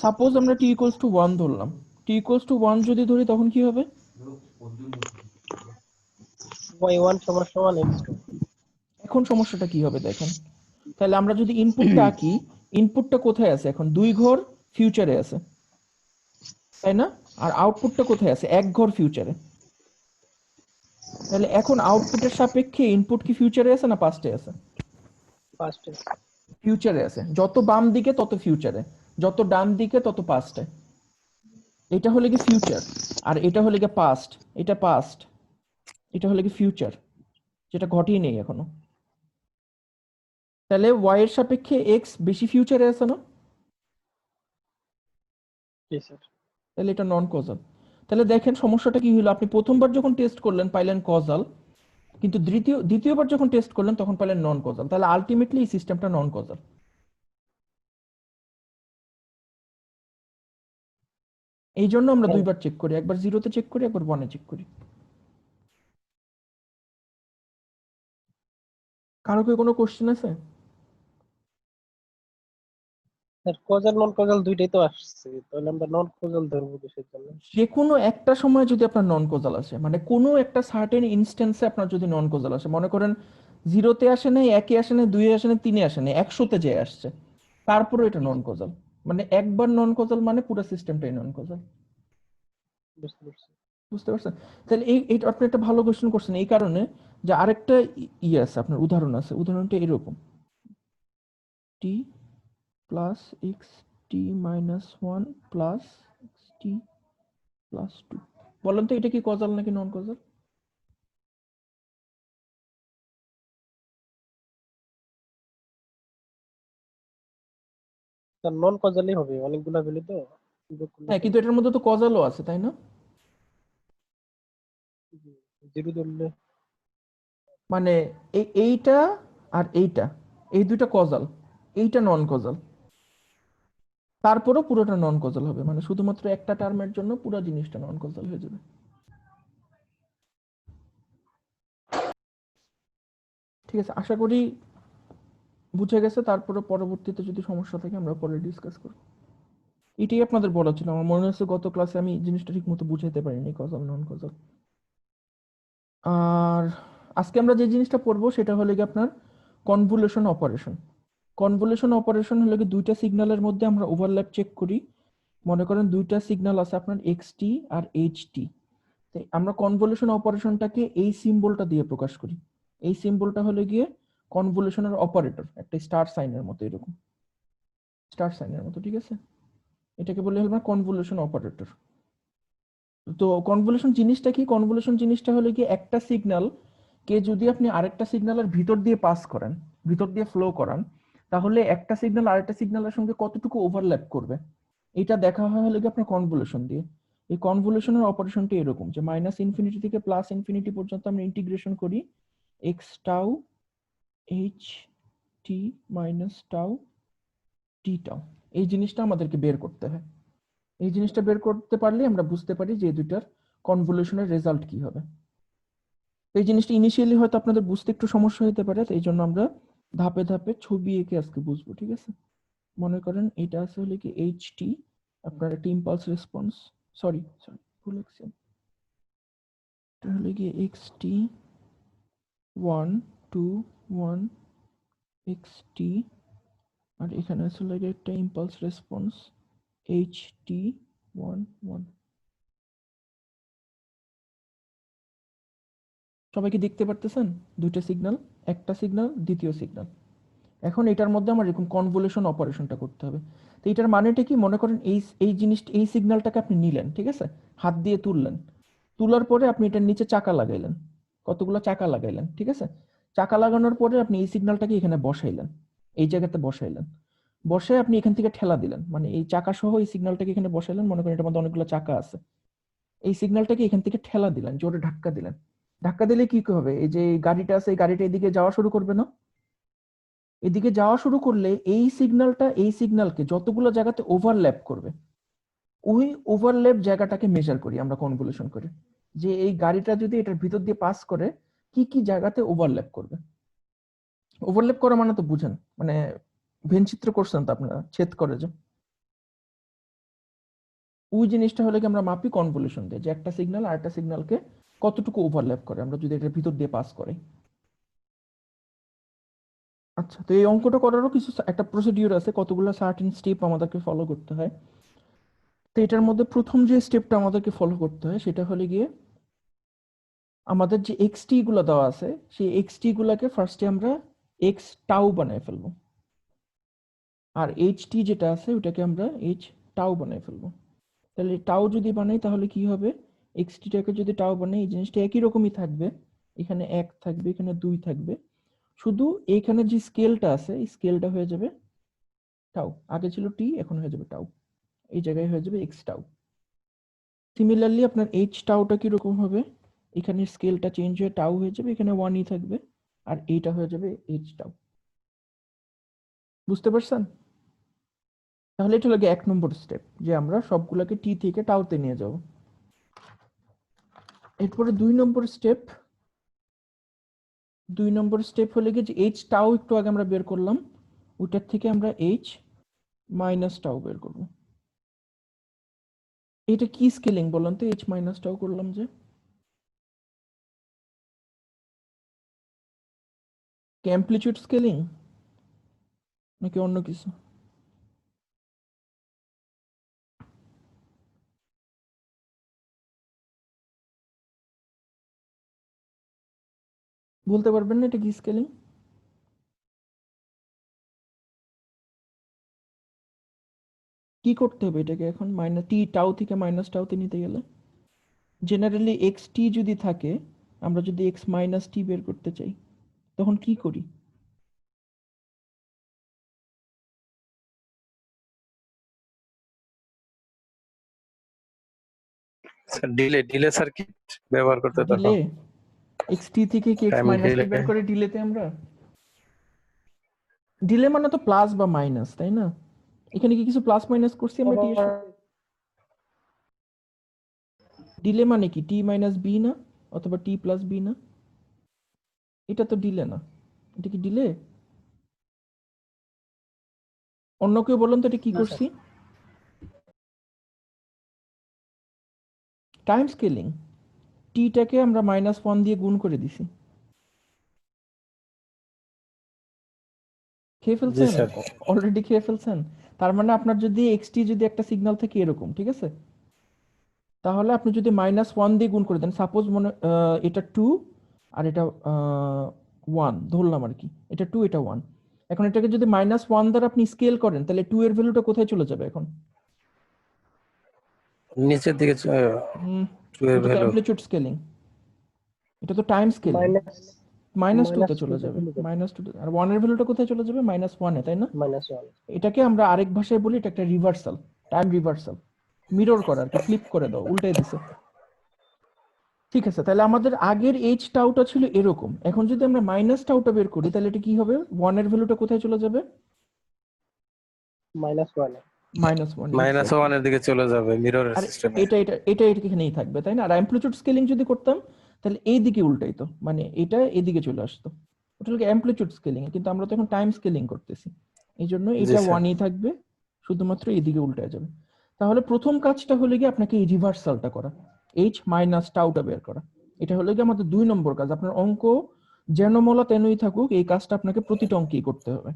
সাপোজ আমরা t ইকুয়ালস টু 1 ধরলাম, t ইকুয়ালস টু 1 যদি ধরি তখন কি হবে? y1 সমান সমান x2. এখন সমস্যাটা কি হবে দেখেন। তাহলে আমরা যদি ইনপুটটা আঁকি, ইনপুটটা কোথায় আছে এখন? 2 ঘর ফিউচারে আছে, তাই না? আর আউটপুটটা কোথায় আছে? 1 ঘর ফিউচারে। তাহলে এখন আউটপুটের সাপেক্ষে ইনপুট কি ফিউচারে আছে না পাস্টে আছে? Past. ফিউচারে আছে। যত বাম দিকে তত ফিউচারে, যত ডান দিকে তত পাস্টে। এটা হলে কি ফিউচার, আর এটা হলে কি পাস্ট। এটা পাস্ট, এটা হলে কি ফিউচার, যেটা ঘটেই নেই এখনো। তাহলে ওয়াই এর সাপেক্ষে এক্স বেশি ফিউচারে আছে না? জি স্যার। তাহলে এটা নন কজাল। তাহলে দেখেন সমস্যাটা কি হলো, আপনি প্রথমবার যখন টেস্ট করলেন পাইলেন কজাল, কিন্তু দ্বিতীয়বার যখন টেস্ট করলেন তখন পাইলেন নন কজাল। তাহলে আলটিমেটলি এই সিস্টেমটা নন কজাল। এই জন্য আমরা দুইবার চেক করি, একবার 0-তে চেক করি, একবার 1-এ চেক করি। কারো কি কোনো কোশ্চেন আছে? স্যার causal non causal দুইটাই তো আসছে, তাহলে আমরা নন causal ধরবো কিসের জন্য? যে কোনো একটা সময় যদি আপনার নন কোজাল আসে, মানে কোনো একটা সার্টেন ইনস্ট্যান্সে আপনার যদি নন কোজাল আসে, মনে করেন 0-তে আসে নাই, 1-এ আসে নাই, 2-এ আসে নাই, 3-এ আসে নাই, 100-তে যে আসছে, তারপরে এটা নন কোজাল। মানে একবার নন কোজাল মানে পুরো সিস্টেমটাই নন কোজাল। বুঝতে পারছি। বুঝতে পারছেন? তাহলে এই আপনি একটা ভালো কোশ্চেন করছেন এই কারণে যে আরেকটা ইয়ে আছে, আপনার উদাহরণ আছে। উদাহরণটা এরকম, টি প্লাস এক্স টি মাইনাস 1 প্লাস এক্স টি প্লাস 2। বলেন তো এটা কি কজাল নাকি নন কজাল? স্যার নন causal-ই হবে, অনেকগুলা ভ্যালু তো যোগ করলে হ্যাঁ, তো কিন্তু এটার মধ্যে তো কজালও আছে, তাই না? জিরো ধরলে মানে এইটা আর এইটা, এই দুইটা কজাল, এইটা নন কজাল, তারপরও পুরোটা নন কজাল হবে। মানে শুধুমাত্র একটা টার্মের জন্য পুরো জিনিসটা নন কজাল হয়ে যাবে। ঠিক আছে, আশা করি বুঝে গেছে। তারপরে পরবর্তীতে যদি সমস্যা থাকে আমরা পরে ডিসকাস করব। এটাই আপনাদের বলা ছিল। আমার মনে হচ্ছে গত ক্লাসে আমি জিনিসটা ঠিক মতো বুঝাইতে পারিনি, কজাল নন কজাল। আর আজকে আমরা যে জিনিসটা পড়বো সেটা হলো কি আপনার কনভলিউশন অপারেশন। কনভলিউশন অপারেশন হলো কি দুইটা সিগন্যালের মধ্যে আমরা ওভারল্যাপ চেক করি। মনে করেন দুইটা সিগন্যাল আছে আপনার এক্সটি আর এইচটি। আমরা কনভলিউশন অপারেশনটাকে এই সিম্বলটা দিয়ে প্রকাশ করি। এই সিম্বলটা হলো গিয়ে কনভলিউশনের অপারেটর, একটা স্টার সাইনের মতো, এরকম স্টার সাইনের মতো, ঠিক আছে? এটাকে বলে হলো কনভলিউশন অপারেটর। তো কনভলিউশন জিনিসটা কি? কনভলিউশন জিনিসটা হলো কি একটা সিগন্যাল কে যদি আপনি আরেকটা সিগন্যালের ভিতর দিয়ে পাস করেন, ভিতর দিয়ে ফ্লো করান, তাহলে একটা সিগন্যাল আরেকটা সিগন্যালের সঙ্গে কতটুকু ওভারল্যাপ করবে, এটা দেখা হয় হলো কি আপনার কনভলিউশন দিয়ে। এই কনভলিউশনের অপারেশনটা এরকম যে মাইনাস ইনফিনিটি থেকে প্লাস ইনফিনিটি পর্যন্ত আমরা ইন্টিগ্রেশন করি x tau h t minus tau t tau. এই জিনিসটা আমাদেরকে বের করতে হয়। এই জিনিসটা বের করতে পারলে আমরা বুঝতে পারি যে এই দুইটার কনভলিউশনের রেজাল্ট কি হবে। এই জিনিসটা ইনিশিয়ালি হয়তো আপনাদের বুঝতে একটু সমস্যা হতে পারে, এই জন্য আমরা ধাপে ধাপে ছবি এঁকে আজকে বুঝবো, ঠিক আছে? মনে করেন এটা আছে হলে কি এইচ টি, আপনার একটা ইম্পালস রেসপন্স, সরি ভুল লিখছি, তাহলে কি xt 1 2 1 xt, আর এখানে আসলে একটা ইম্পালস রেসপন্স ht 1 1। সবাই কি দেখতে পারতেছেন দুইটা সিগন্যাল, একটা সিগন্যাল দ্বিতীয় সিগন্যাল। এখন এটার মধ্যে আমার এরকম কনভলিউশন অপারেশনটা করতে হবে। তো এটার মানেটা কি, মনে করেন এই জিনিসটা, এই সিগন্যালটাকে আপনি নিলেন, ঠিক আছে, হাত দিয়ে তুললেন, তোলার পরে আপনি এটার নিচে চাকা লাগাইলেন, কতগুলো চাকা লাগাইলেন, ঠিক আছে। চাকা লাগানোর পরে আপনি এই সিগন্যালটাকে এখানে বসাইলেন, এই জায়গাতে বসাইলেন, বসে আপনি এখান থেকে ঠেলা দিলেন, মানে এই চাকা সহ এই সিগন্যালটাকে এখানে বসাইলেন, মনে করেন এটার মধ্যে অনেকগুলো চাকা আছে, এই সিগন্যালটাকে এখান থেকে ঠেলা দিলেন, জোরে ধাক্কা দিলেন। ধাক্কা দিলে কি হবে, এই যে গাড়িটা আছে এই গাড়িটা এদিকে যাওয়া শুরু করবে না, এদিকে যাওয়া শুরু করলে এই সিগন্যালটা এই সিগন্যালকে যতগুলো জায়গাতে ওভারল্যাপ করবে, ওই ওভারল্যাপ জায়গাটাকে মেজার করি আমরা, কনভলিউশন করি, যে এই গাড়িটা যদি এটার ভিতর দিয়ে পাস করে কি কি জায়গাতে ওভারল্যাপ করবে। ওভারল্যাপ করা মানে তো বুঝেন, মানে ভেনচিত্র করছেন তো আপনারা, ছেদ করে যে ওই জিনিসটা হলে কি আমরা মাপি কনভলিউশন দিয়ে, যে একটা সিগন্যাল আর একটা সিগন্যালকে কতটুকু ওভারল্যাপ করে আমরা যদি এটার ভিতর দিয়ে পাস করি। আচ্ছা, তো এই অঙ্কটা করারও কিছু একটা প্রসিডিউর আছে, কতগুলো সার্টেন স্টেপ আমাদেরকে ফলো করতে হয়। তো এটার মধ্যে প্রথম যে স্টেপটা আমাদেরকে ফলো করতে হয় সেটা হলে গিয়ে আমাদের যে এক্সটি গুলো দেওয়া আছে সেই এক্সটি গুলাকে ফার্স্টে আমরা এক্স টাউ বানায় ফেলবো, আর এইচটি যেটা আছে ওটাকে আমরা এইচ টাউ বানায় ফেলবো। তাহলে টাউ যদি বানাই তাহলে কি হবে, এক্সটিটাকে যদি টাউ বানাই এই জিনিসটা একই রকমই থাকবে, এখানে 1 থাকবে, এখানে 2 থাকবে, শুধু এখানে যে স্কেলটা আছে এই স্কেলটা হয়ে যাবে টাউ, আগে ছিল টি এখন হয়ে যাবে টাউ, এই জায়গায় হয়ে যাবে এক্স টাউ। সিমিলারলি আপনার এইচ টাউটা কিরকম হবে, এখানে স্কেলটা চেঞ্জ হয়ে টাউ হয়ে যাবে, এখানে 1ই থাকবে, আর এইটা হয়ে যাবে এইচ টাউ। বুঝতে পারছেন? তাহলে এটা লাগে 1 নম্বর স্টেপ, যে আমরা সবগুলোকে টি থেকে টাউতে নিয়ে যাব। এরপরে 2 নম্বর স্টেপ হলে গিয়ে যে এইচ টাউ একটু আগে আমরা বের করলাম, ওটার থেকে আমরা এইচ মাইনাস টাউ বের করব। এটা কি স্কেলিং বলেন তো, এইচ মাইনাস টাউ করলাম যে, কি অ্যামপ্লিটিউড স্কেলিং নাকি অন্য কিছু? বলতে পারবেন না এটা কি স্কেলিং? কি করতে হবে এটাকে এখন, মাইনাস টি টাউ থেকে মাইনাস টাউতে নিতে গেলে? জেনারেলি এক্স টি যদি থাকে, আমরা যদি এক্স মাইনাস টি বের করতে চাই তখন কি করি? স্যার ডিলে সার্কিট ব্যবহার করতে ডিলে, তখন এক্স টি থেকে কি এক্স টাইম মাইনাস টি ডিলে। বের করে ডিলেতে আমরা, ডিলে মানে তো প্লাস বা মাইনাস, তাই না? এখানে কি কিছু প্লাস মাইনাস করছি আমরা টি এর সাথে? ডিলে মানে কি টি মাইনাস বি না, অথবা টি প্লাস বি না? এটা তো ডিলে না, এটা কি ডিলে? অন্য কেউ বলুন তো এটা কি না, করছি? টাইম স্কেলিং, টিটাকে আমরা -1 দিয়ে গুণ করে দিছি। খেয়ে জি ফেলছেন, স্যার। অলরেডি খেয়ে ফেলছেন। তার মানে আপনার যদি এক্সটি যদি একটা সিগন্যাল থেকে এরকম, ঠিক আছে, তাহলে আপনি যদি -1 দিয়ে গুণ করে দেন, সাপোজ মনে এটা 2 আর এটা 1 ধরলাম আর কি, এটা 2 এটা 1, এখন এটাকে যদি -1 দ্বারা আপনি স্কেল করেন তাহলে 2 এর ভ্যালুটা কোথায় চলে যাবে এখন? নিচের দিকে এটা তো অ্যামপ্লিটিউড স্কেলিং, এটা তো টাইম স্কেলিং, -2 তে চলে যাবে, -2, আর 1 এর ভ্যালুটা কোথায় চলে যাবে? -1 এ, তাই না? -1। এটাকে আমরা আরেক ভাষায় বলি এটা একটা রিভার্সাল, টাইম রিভার্সাল, মিরর করা আর কি, ফ্লিপ করে দাও, উল্টাই দিছে। ঠিক আছে, তাহলে আমাদের আগের এইচ টাউটা ছিল এরকম, এখন যদি আমরা মাইনাস টাউটা বের করি তাহলে এটা কি হবে? 1 এর ভ্যালুটা কোথায় চলে যাবে? -1 -1 এর দিকে চলে যাবে মিররের আর সিস্টেমে। এটা এখানেই থাকবে, তাই না? আর অ্যামপ্লিটিউড স্কেলিং যদি করতাম তাহলে এই দিকে উল্টাইতো, মানে এটা এদিকে চলে আসতো, ওটা হলো অ্যামপ্লিটিউড স্কেলিং, কিন্তু আমরা তো এখন টাইম স্কেলিং করতেছি, এই জন্য জি এটা স্যার। 1ই থাকবে, শুধুমাত্র এদিকে উল্টে যাবে। তাহলে প্রথম কাজটা হলো গিয়ে আপনাকে এই রিভার্সালটা করা, এইচ মাইনাস টাউটা বের করা। এটা হলো কি আমাদের 2 নম্বর কাজ। আপনার অঙ্ক যেন মলা তেনই থাকুক, এই কাজটা আপনাকে প্রতিটা অঙ্কেই করতে হবে।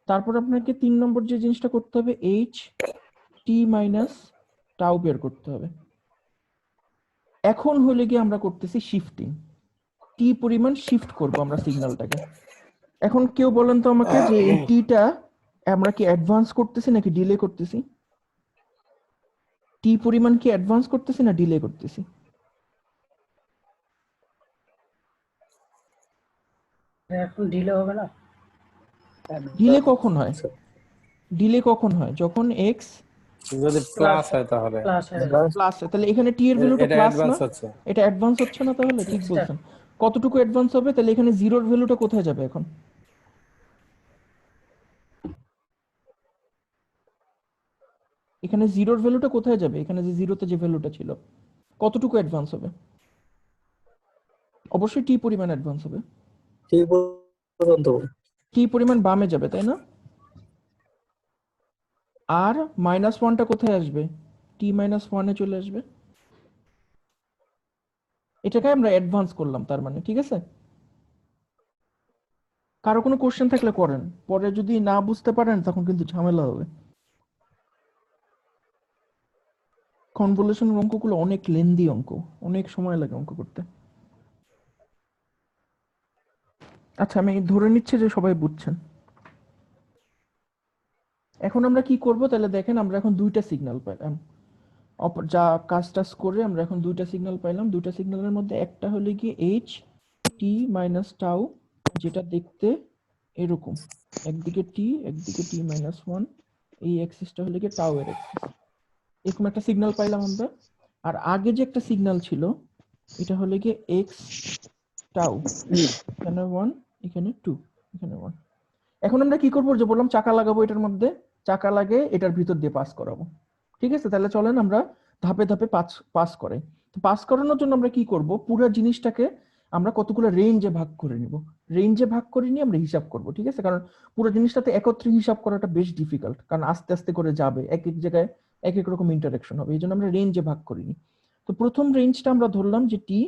তারপর আপনাকে 3 নম্বর যে জিনিসটা করতে হবে, এইচ টি মাইনাস টাউ বের করতে হবে। এখন হলে কি আমরা করতেছি শিফটিং, টি পরিমাণ শিফট করব আমরা সিগন্যালটাকে। এখন কেউ বলেন তো আমাকে যে এই টিটা আমরা কি অ্যাডভান্স করতেছি নাকি ডিলে করতেছি? টি পরিমাণ কি অ্যাডভান্স করতেছি না ডিলে করতেছি? এখন ডিলে হবে না? ডিলে কখন হয়? ডিলে কখন হয়? যখন এক্স যদি প্লাস হয় তাহলে প্লাস হয়ে প্লাস হয়। তাহলে এখানে টি এর ভ্যালুটা এটা প্লাস না? অ্যাডভান্স হচ্ছে। এটা অ্যাডভান্স হচ্ছে না? তাহলে ঠিক সিক্সটা। বলছেন। কতটুকু অ্যাডভান্স হবে? তাহলে এখানে জিরোর ভ্যালুটা কোথায় যাবে এখন? এখানে জিরোর ভ্যালুটা কোথায় যাবে? এখানে যে জিরোতে যে ভ্যালুটা ছিল কতটুকু অ্যাডভান্স হবে? অবশ্যই টি পরিমাণ অ্যাডভান্স হবে। ঠিক পর্যন্ত টি পরিমাণ বামে যাবে, তাই না? আর মাইনাস ওয়ানটা কোথায় আসবে? টি মাইনাস ওয়ানে চলে আসবে। এটাকে আমরা অ্যাডভান্স করলাম তার মানে, ঠিক আছে? কারো কোনো কোশ্চেন থাকলে করেন, পরে যদি না বুঝতে পারেন তখন কিন্তু ঝামেলা হবে। কনভলিউশনের অঙ্কগুলো অনেক লেন্দি অঙ্ক, অনেক সময় লাগে অঙ্ক করতে। আচ্ছা, আমি ধরে নিচ্ছি যে সবাই বুঝছেন। এখন আমরা কি করব তাহলে দেখেন, আমরা এখন 2টা সিগন্যাল পেলাম। যা কাজ টাজ করে আমরা এখন 2টা সিগন্যাল পাইলাম। 2টা সিগন্যালের মধ্যে একটা হলো কি এইচ টি মাইনাস টাউ, যেটা দেখতে এরকম, একদিকে টি একদিকে টি মাইনাস ওয়ান, এই অ্যাক্সিসটা হলো কি টাউ এর অ্যাক্সিস। এরকম একটা সিগন্যাল পাইলাম আমরা। আর আগে যে একটা সিগন্যাল ছিল এটা হলো কি এক্স টাউ, এখানে 1 এখানে 2 এখানে 1। এখন আমরা কি করবো, যে বললাম চাকা লাগাবো এটার মধ্যে, চাকা লাগে এটার ভিতর দিয়ে পাস করাবো। ঠিক আছে, তাহলে চলেন আমরা ধাপে ধাপে পাস করে। তো পাস করানোর জন্য আমরা কি করব, পুরো জিনিসটাকে আমরা কতগুলো রেঞ্জে ভাগ করে নিব। রেঞ্জে ভাগ করে নিয়ে আমরা হিসাব করব, ঠিক আছে? কারণ পুরো জিনিসটাতে একত্রে হিসাব করাটা বেশ ডিফিকাল্ট, কারণ আস্তে আস্তে করে যাবে, এক এক জায়গায় এক এক রকম ইন্টারাকশন হবে, এই জন্য আমরা রেঞ্জে ভাগ করিনি। তো প্রথম রেঞ্জটা আমরা ধরলাম যে টি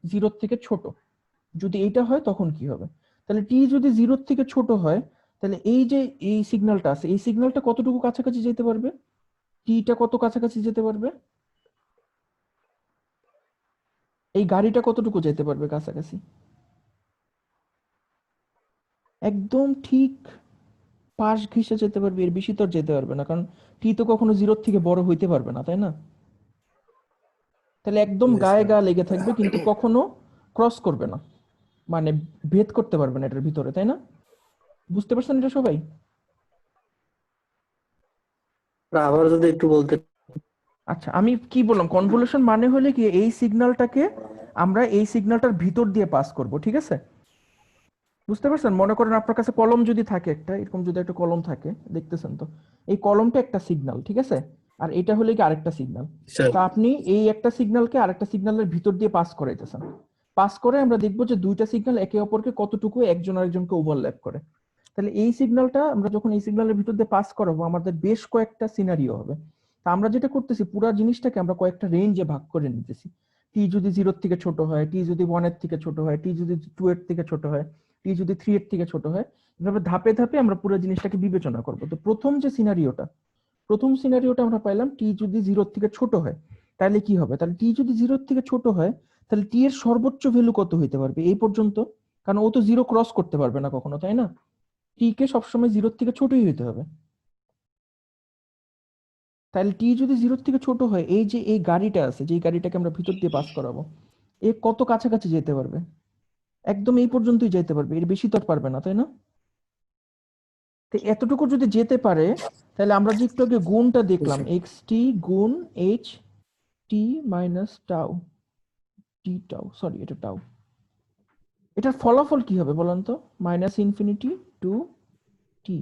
0 থেকে ছোট। যদি এইটা হয় তখন কি হবে? তাহলে টি যদি 0 থেকে ছোট হয়, তাহলে এই যে এই সিগন্যালটা আছে, এই সিগন্যালটা কতটুকু কাছাকাছি যেতে পারবে? টিটা কত কাছাকাছি যেতে পারবে? এই গাড়িটা কতটুকু যেতে পারবে কাছাকাছি? একদম ঠিক পাশ ঘেঁষে যেতে পারবে, এর বেশি তো আর যেতে পারবে না, কারণ টি তো কখনো 0 থেকে বড় হইতে পারবে না, তাই না? তাহলে একদম জি গায়ে স্যার। গা লেগে থাকবে, কিন্তু কখনো ক্রস করবে না, মানে ভেদ করতে পারবে না এটার ভিতরে, তাই না? বুঝতে পারছেন এটা সবাই? আবার যদি একটু বলতে। আচ্ছা, আমি কি বললাম, কনভলিউশন মানে হলে কি এই সিগন্যালটাকে আমরা এই সিগন্যালটার ভিতর দিয়ে পাস করব, ঠিক আছে? বুঝতে পারছেন? মনে করেন আপনার কাছে কলম যদি থাকে, একটা এরকম যদি একটা কলম থাকে, দেখতেছেন তো, এই কলমটা একটা সিগন্যাল, ঠিক আছে? আর এটা হলে কি আরেকটা সিগন্যাল। তা আপনি এই একটা সিগন্যালকে আরেকটা সিগন্যালের ভিতর দিয়ে পাস করাইতেছেন। পাস করে আমরা দেখবো যে দুইটা সিগন্যাল একে অপরকে কতটুকু একজন আরেকজনকে ওভারল্যাপ করে। তাহলে এই সিগন্যালটা আমরা যখন এই সিগন্যালের ভিতর দিয়ে পাস করাবো, আমাদের বেশ কয়েকটা সিনারিও হবে। তা আমরা যেটা করতেছি, পুরো জিনিসটাকে আমরা কয়েকটা রেঞ্জে ভাগ করে নিতেছি। টি যদি 0 থেকে ছোট হয়, টি যদি 1 এর থেকে ছোট হয়, টি যদি 2 এর থেকে ছোট হয়, টি যদি 3 এর থেকে ছোট হয়, এভাবে ধাপে ধাপে আমরা পুরো জিনিসটাকে বিবেচনা করব। তো প্রথম সিনারিওটা আমরা পাইলাম, টি যদি 0 থেকে ছোট হয় তাহলে কি হবে? তাহলে টি যদি 0 থেকে ছোট হয়, তাহলে টি এর সর্বোচ্চ ভ্যালু কত হইতে পারবে এই পর্যন্ত? কারণ ও তো 0 ক্রস করতে পারবে না কখনো, তাই না? টি কে সবসময় 0 থেকে ছোটই হইতে হবে। তাহলে টি যদি 0 থেকে ছোট হয়, এই যে এই গাড়িটা আছে, যে গাড়িটাকে আমরা ভিতর দিয়ে পাস করাবো, এ কত কাছাকাছি যেতে পারবে? একদম এই পর্যন্তই যেতে পারবে, এর বেশি তো আর পারবে না, তাই না? তো এতটুকু যদি যেতে পারে, তাহলে আমরা যে একটু আগে গুণটা দেখলাম, এক্স টি গুণ H t minus tau, t tau, sorry এটা টাউ, এটার ফলাফল কি হবে বলেন তো? মাইনাস ইনফিনিটি টু টি।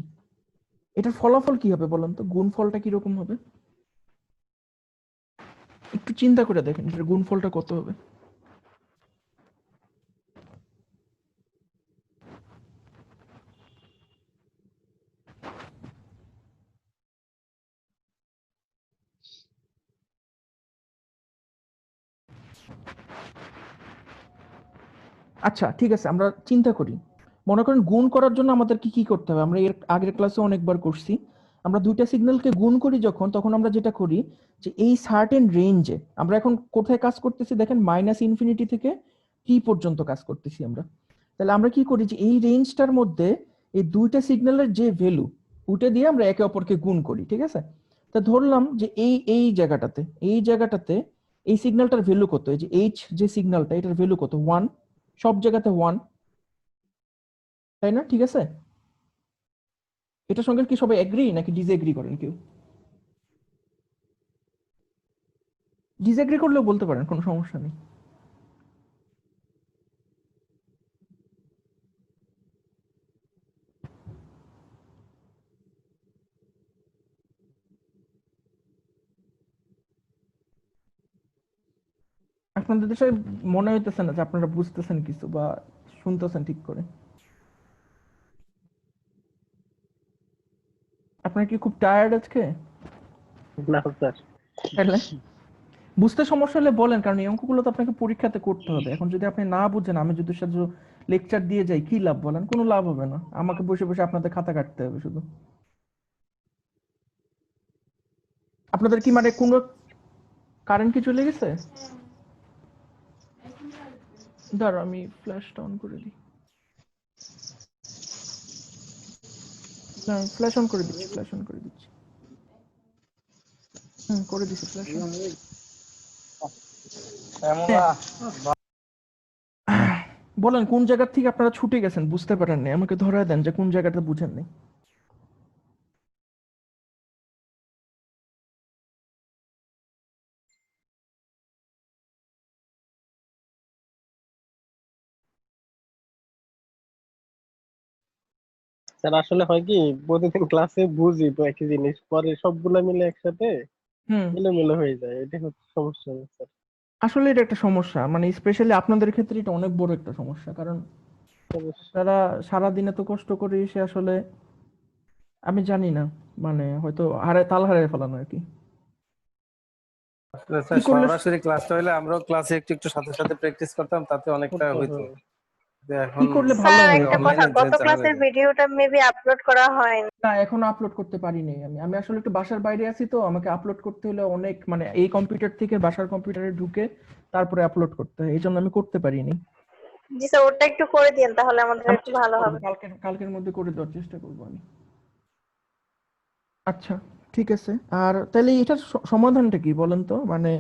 এটার ফলাফল কি হবে বলেন তো? গুণফলটা কিরকম হবে? একটু চিন্তা করে দেখেন এটার গুণফলটা কত হবে। আচ্ছা ঠিক আছে, আমরা চিন্তা করি। মনে করেন গুণ করার জন্য আমাদের কি করতে হবে, আমরা এর আগের ক্লাসে অনেকবার করছি। আমরা দুইটা সিগন্যালকে গুণ করি যখন, তখন আমরা যেটা করি যে এই সার্টেন রেঞ্জে, আমরা এখন কোথায় কাজ করতেছি দেখেন, -ইনফিনিটি থেকে টি পর্যন্ত কাজ করতেছি আমরা। তাহলে আমরা কি করি যে এই রেঞ্জটার মধ্যে এই দুইটা সিগন্যালের যে ভ্যালু, ওটা দিয়ে আমরা একে অপরকে গুণ করি, ঠিক আছে? তা ধরলাম যে এই জায়গাটাতে এই সিগন্যালটার ভ্যালু কত, এই যে এইচ যে সিগন্যালটা, এটার ভ্যালু কত, 1, সব জায়গাতে 1, তাই না? ঠিক আছে, এটার সঙ্গে কি সবাই এগ্রি নাকি ডিসএগ্রি করেন? কেউ ডিসএগ্রি করলেও বলতে পারেন, কোনো সমস্যা নেই। আপনাদের দেশে মনে হইতেছে না যে আপনারা বুঝতেছেন কিছু বা শুনতেছেন ঠিক করে। আপনার কি খুব টায়ার্ড আজকে? না স্যার, তাহলে বুঝতে সমস্যা হলে বলেন, কারণ এই অঙ্কগুলো তো আপনাকে পরীক্ষাতে করতে হবে। এখন যদি আপনি না বুঝেন, আমি যদি শুধু লেকচার দিয়ে যাই, কি লাভ বলেন? কোনো লাভ হবে না, আমাকে বসে বসে আপনাদের খাতা কাটতে হবে শুধু। আপনাদের কি মানে কোনো কারেন্ট কি চলে গেছে? দাঁড়াও, আমি ফ্ল্যাশটা অন করে দিই। না, ফ্ল্যাশ অন করে দিচ্ছি, ফ্ল্যাশ অন করে দিচ্ছি। করে দিছি ফ্ল্যাশ অন। বলেন কোন জায়গা থেকে আপনারা ছুটে গেছেন, বুঝতে পারেননি, আমাকে ধরায় দেন যে কোন জায়গাটা বুঝেননি। স্যার আসলে হয় কি, প্রতিদিন ক্লাসে বুঝি তো একই জিনিস, পরে সবগুলা মিলে একসাথে হুম এলোমেলো হয়ে যায়, এটা হচ্ছে সমস্যা স্যার। আসলে এটা একটা সমস্যা, মানে স্পেশালি আপনাদের ক্ষেত্রে এটা অনেক বড় একটা সমস্যা, কারণ তারা সারাদিন এত কষ্ট করে এসে আসলে আমি জানি না, মানে হয়তো তাল হারায় ফেলানো আর কি। আসলে কি স্যার করলে সরাসরি ক্লাসটা হলে আমরাও ক্লাসে একটু একটু সাথে সাথে প্র্যাকটিস করতাম, তাতে অনেকটা হইতো। যে এখন কি করলে ভালো স্যার হয়? একটা কথা, অনলাইনে যে গত ঝামেলা ক্লাসের ভিডিওটা মেবি আপলোড করা হয়নি। না, এখনো আপলোড করতে পারিনি। আমি আমি আসলে একটু বাসার বাইরে আছি, তো আমাকে আপলোড করতে হলে অনেক, মানে এই কম্পিউটার থেকে বাসার কম্পিউটারে ঢুকে তারপরে আপলোড করতে হয়, এই জন্য আমি করতে পারিনি। জি স্যার, ওটা একটু করে দিন তাহলে আমাদের আমি একটু চেষ্টা ভালো করবো, হবে। কালকের মধ্যে করে দেওয়ার চেষ্টা করবো আমি। আচ্ছা ঠিক আছে। আর তাহলে এটার সমাধানটা কি বলেন তো, মানে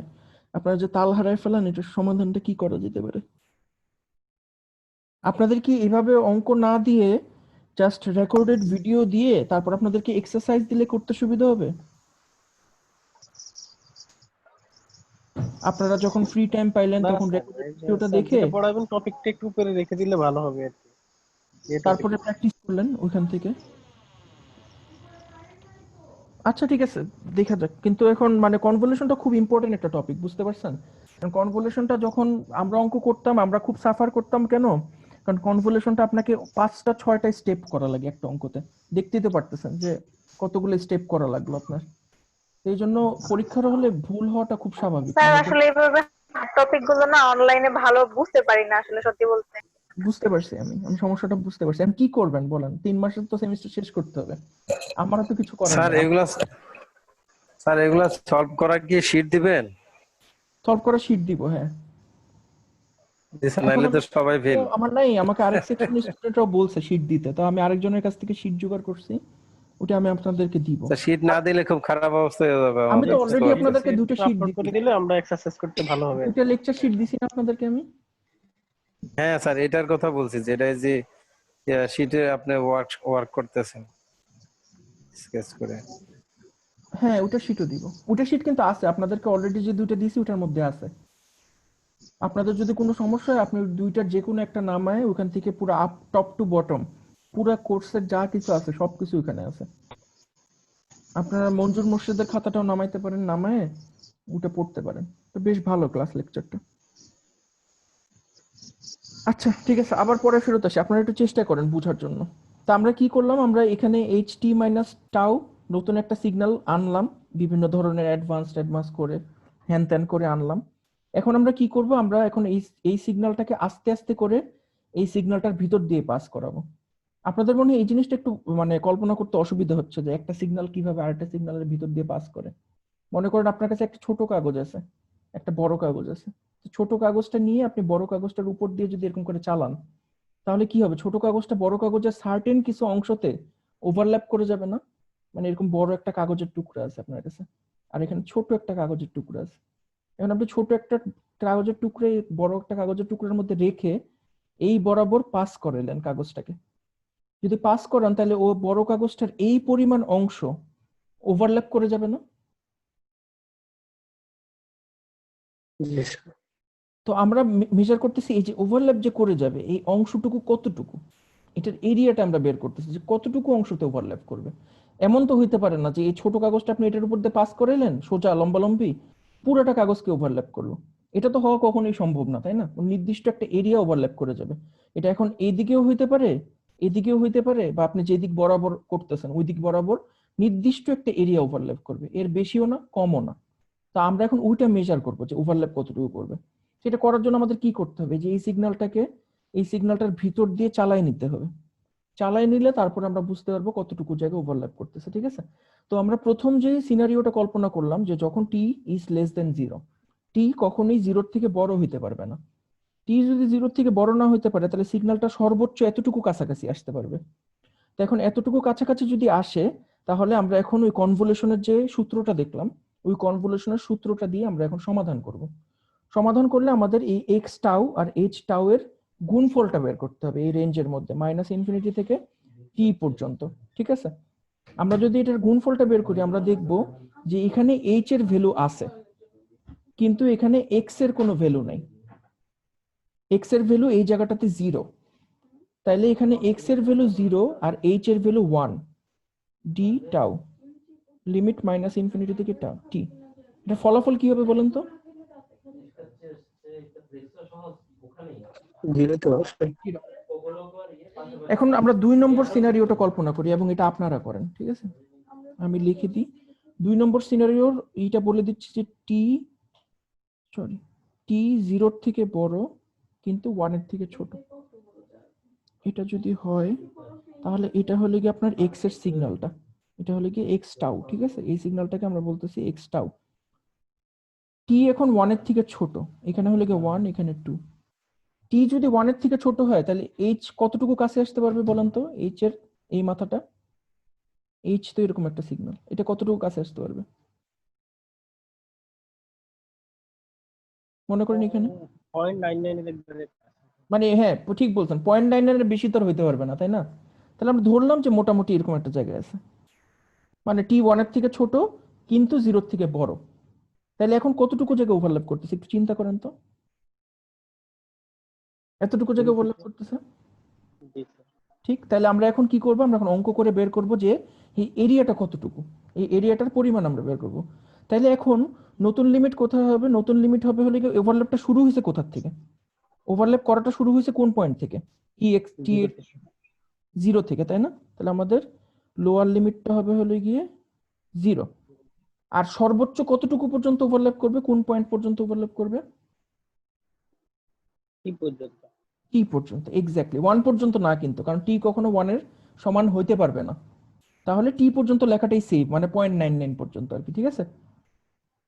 আপনারা যে তাল হারায় ফেলেন, এটার সমাধানটা কি করা যেতে পারে? আপনাদের কি এভাবে অঙ্ক না দিয়ে জাস্ট রেকর্ডেড ভিডিও দিয়ে তারপর আপনাদেরকে এক্সারসাইজ দিলে করতে সুবিধা হবে? আপনারা যখন ফ্রি টাইম পাইলেন না তখন স্যার, রেকর্ডেড এই যে ভিডিওটা স্যার দেখে যেটা পড়াবেন টপিকটা একটু উপরে রেখে দিলে ভালো হবে আর কি, এই টপিক। তারপরে প্র্যাকটিস করলেন ওইখান থেকে। আচ্ছা ঠিক আছে, দেখা যাক। কিন্তু এখন মানে কনভলিউশনটা খুব ইম্পর্টেন্ট একটা টপিক, বুঝতে পারছেন? কারণ কনভলিউশনটা যখন আমরা অঙ্ক করতাম, আমরা খুব সাফার করতাম কেন? কারণ কনভলিউশনটা আপনাকে 5টা 6টা স্টেপ করা লাগে একটা অঙ্কতে। দেখতেই তো পারতেছেন যে কতগুলো স্টেপ করা লাগলো আপনার। এই জন্য পরীক্ষার হলে ভুল হওয়াটা খুব স্বাভাবিক, স্যার মানে এটা আসলে এইভাবে টপিক গুলো না অনলাইনে ভালো বুঝতে পারি না আসলে, সত্যি বলতে। বুঝতে পারছি। আমি সমস্যাটা বুঝতে পারছি। আমি কি করবেন বলেন? 3 মাসের তো সেমিস্টার শেষ করতে হবে, আমারও তো কিছু করার স্যার নেই। এগুলা সলভ করা কি শীট দিবেন? সলভ করা শিট দিব, হ্যাঁ। এখন নাইলে তো আমি সবাই ফেল। আমার নাই, আমাকে আরেক সেকশনের স্টুডেন্টরাও বলছে শিট দিতে, তো আমি আরেকজনের কাছ থেকে শিট জোগাড় করছি, ওটা আমি আপনাদেরকে দিব। শীট না দিলে খুব খারাপ অবস্থা হয়ে যাবে আমি তো আমাদের, বুঝতে অলরেডি পারতেছি। আপনাদেরকে দুটো শিট আপলোড দিছি, করে দিলে আমরা এক্সারসাইজ করতে ভালো হবে আর দুটো কি। লেকচার শিট দিছি না আপনাদেরকে আমি? হ্যাঁ স্যার, এটার কথা বলছি, যেটা যে শীটে আপনি ওয়ার্ক করতেছেন স্কেচ করে। হ্যাঁ, ওটা শিটও দিব। ওটা শিট কিন্তু আছে, আপনাদেরকে অলরেডি যে দুটো দিছি ওটার মধ্যে আছে। আপনাদের যদি কোনো সমস্যা হয়, আপনি দুইটার যে কোনো একটা নামায় ওখান থেকে পুরো আপ টপ টু বটম পুরো কোর্সের যা কিছু আছে সবকিছু ওখানে আছে। আপনারা মঞ্জুর মোর্শেদের খাতাটাও নামাইতে পারেন, নামায় ওটা পড়তে পারেন। তো বেশ ভালো ক্লাস লেকচারটা। আচ্ছা ঠিক আছে, আবার পরে ফেরত আসি, আপনারা একটু চেষ্টা করেন বোঝার জন্য। তা আমরা কি করলাম, আমরা এখানে ht মাইনাস টাউ নতুন একটা সিগন্যাল আনলাম, বিভিন্ন ধরনের অ্যাডভান্স করে হ্যান ত্যান করে আনলাম। এখন আমরা কি করব, আমরা এখন এই সিগন্যালটাকে আস্তে আস্তে করে এই সিগন্যালটার ভিতর দিয়ে পাস করাবো। আপনাদের মনে হয় এই জিনিসটা একটু মানে কল্পনা করতে অসুবিধা হচ্ছে যে একটা সিগন্যাল কিভাবে আরেকটা সিগন্যালের ভিতর দিয়ে পাস করে। মনে করেন আপনার কাছে একটা ছোট কাগজ আছে, একটা বড় কাগজ আছে। ছোট কাগজটা নিয়ে আপনি বড় কাগজটার উপর দিয়ে যদি এরকম করে চালান, তাহলে কি হবে, ছোট কাগজটা বড় কাগজের সার্টেন কিছু অংশতে ওভারল্যাপ করে যাবে না? মানে এরকম বড় একটা কাগজের টুকরা আছে আপনার কাছে, আর এখানে ছোট একটা কাগজের টুকরা আছে। এখন আপনি ছোট একটা কাগজের টুকরে বড় একটা কাগজের টুকরার মধ্যে রেখে এই বরাবর পাস করালেন কাগজটাকে। যদি পাস করান তাহলে ও বড় কাগজটার এই পরিমাণ অংশ ওভারল্যাপ করে যাবে না? জি স্যার। তো আমরা মেজার করতেছি এই যে ওভারল্যাপ যে করে যাবে এই অংশটুকু কতটুকু, এটার এরিয়াটা আমরা বের করতেছি যে কতটুকু অংশতে ওভারল্যাপ করবে। এমন তো হইতে পারে না যে এই ছোট কাগজটা আপনি এটার উপর দিয়ে পাস করাইলেন সোজা লম্বালম্বি পুরোটা কাগজকে ওভারল্যাপ করলো। এটা তো হওয়া কখনোই সম্ভব না, তাই না? নির্দিষ্ট একটা এরিয়া ওভারল্যাপ করে যাবে। এটা এখন এইদিকেও হইতে পারে, এদিকেও হইতে পারে, বা আপনি যেদিক বরাবর করতেছেন ওই দিক বরাবর নির্দিষ্ট একটা এরিয়া ওভারল্যাপ করবে, এর বেশিও না কমও না। তো আমরা এখন ওইটা মেজার করবো যে ওভারল্যাপ কতটুকু করবে। সেটা করার জন্য আমাদের কি করতে হবে, যে এই সিগন্যালটার ভিতর দিয়ে চালাই নিতে হবে। চালাই নিলে তারপর আমরা বুঝতে পারবো কতটুকু জায়গা ওভারল্যাপ করতেছে, ঠিক আছে? তো আমরা প্রথম যে সিনারিওটা কল্পনা করলাম যে যখন টি ইজ লেস দেন 0, টি কখনোই 0 থেকে বড় হইতে পারবে না। টি যদি 0 থেকে বড় না হইতে পারে তাহলে সিগন্যালটা সর্বোচ্চ এতটুকু কাছাকাছি আসতে পারবে। তো এখন এতটুকু কাছাকাছি যদি আসে তাহলে আমরা এখন ওই কনভলিউশনের যে সূত্রটা দেখলাম ওই কনভলিউশনের সূত্রটা দিয়ে আমরা এখন সমাধান করব। সমাধান করলে আমাদের এই এক্স টাউ আর এইচ টাউ এর গুণফলটা বের করতে হবে এই রেঞ্জের মধ্যে -ইনফিনিটি থেকে টি পর্যন্ত, ঠিক আছে? আমরা যদি এটার গুণফলটা বের করি আমরা দেখব যে এখানে এইচ এর ভ্যালু আছে কিন্তু এখানে এক্স এর কোনো ভ্যালু নাই। এক্স এর ভ্যালু এই জায়গাটাতে 0, তাইলে এখানে এক্স এর ভ্যালু 0 আর এইচ এর value 1, D tau limit -infinity থেকে টাউ টি। এটা ফলাফল কি হবে বলেন তো? 0 তো অবশ্যই। এখন আমরা 2 নম্বর সিনারিওটা কল্পনা করি এবং এটা আপনারা করেন, ঠিক আছে? আমি লিখে দিই 2 নম্বর সিনারিওর এইটা বলে দিচ্ছি যে টি 0 থেকে বড় কিন্তু 1 এর থেকে ছোট। এটা যদি হয় তাহলে এটা হলো কি আপনার এক্স এর সিগন্যালটা, এটা হলো কি এক্স টাউ, ঠিক আছে? এই সিগন্যালটাকে আমরা বলতেছি এক্স টাউ। টি এখন 1 এর থেকে ছোট, এখানে হলো কি 1 এখানে 2। টি যদি 1 এর থেকে ছোট হয় তাহলে এইচ কতটুকু কাছে আসতে পারবে বলেন তো? এইচ এর এই মাথাটা, এইচ তো এরকম একটা সিগন্যাল, এটা কতটুকু কাছে আসতে পারবে মনে করেন এখানে? 0.99 এর একবারে মানে হ্যাঁ ঠিক বলছেন, 0.99 এর বেশি তো আর হইতে পারবে না, তাই না? তাহলে আমরা ধরলাম যে মোটামুটি এরকম একটা জায়গায় আছে, মানে টি 1 এর থেকে ছোট কিন্তু 0 থেকে বড়। তাহলে এখন কতটুকু জায়গা ওভারল্যাপ করতেছে একটু চিন্তা করেন তো। এতটুকু জায়গা ওভারল্যাপ করতেছে, জি স্যার। ঠিক? তাহলে আমরা এখন কি করব, আমরা এখন অঙ্ক করে বের করব যে এই এরিয়াটা কতটুকু, এই এরিয়াটার পরিমাণ আমরা বের করব। তাহলে এখন নতুন লিমিট কোথায় হবে? নতুন লিমিট হবে হলে কি ওভারল্যাপটা শুরু হয়েছে কোথা থেকে? ওভারল্যাপ করাটা শুরু হয়েছে কোন পয়েন্ট থেকে? টি এক্স টি 0 থেকে, তাই না? তাহলে আমাদের লোয়ার লিমিটটা হবে হলো গিয়ে 0। আর সর্বোচ্চ কতটুকু পর্যন্ত ওভারল্যাপ করবে, কোন পয়েন্ট পর্যন্ত ওভারল্যাপ করবে? কি পর্যন্ত? টি পর্যন্ত, এক্স্যাক্টলি 1 পর্যন্ত না কিন্তু, কারণ টি কখনো 1 এর সমান হইতে পারবে না। তাহলে টি পর্যন্ত লেখাটাই সেভ, মানে 0.99 পর্যন্ত আর কি, ঠিক আছে?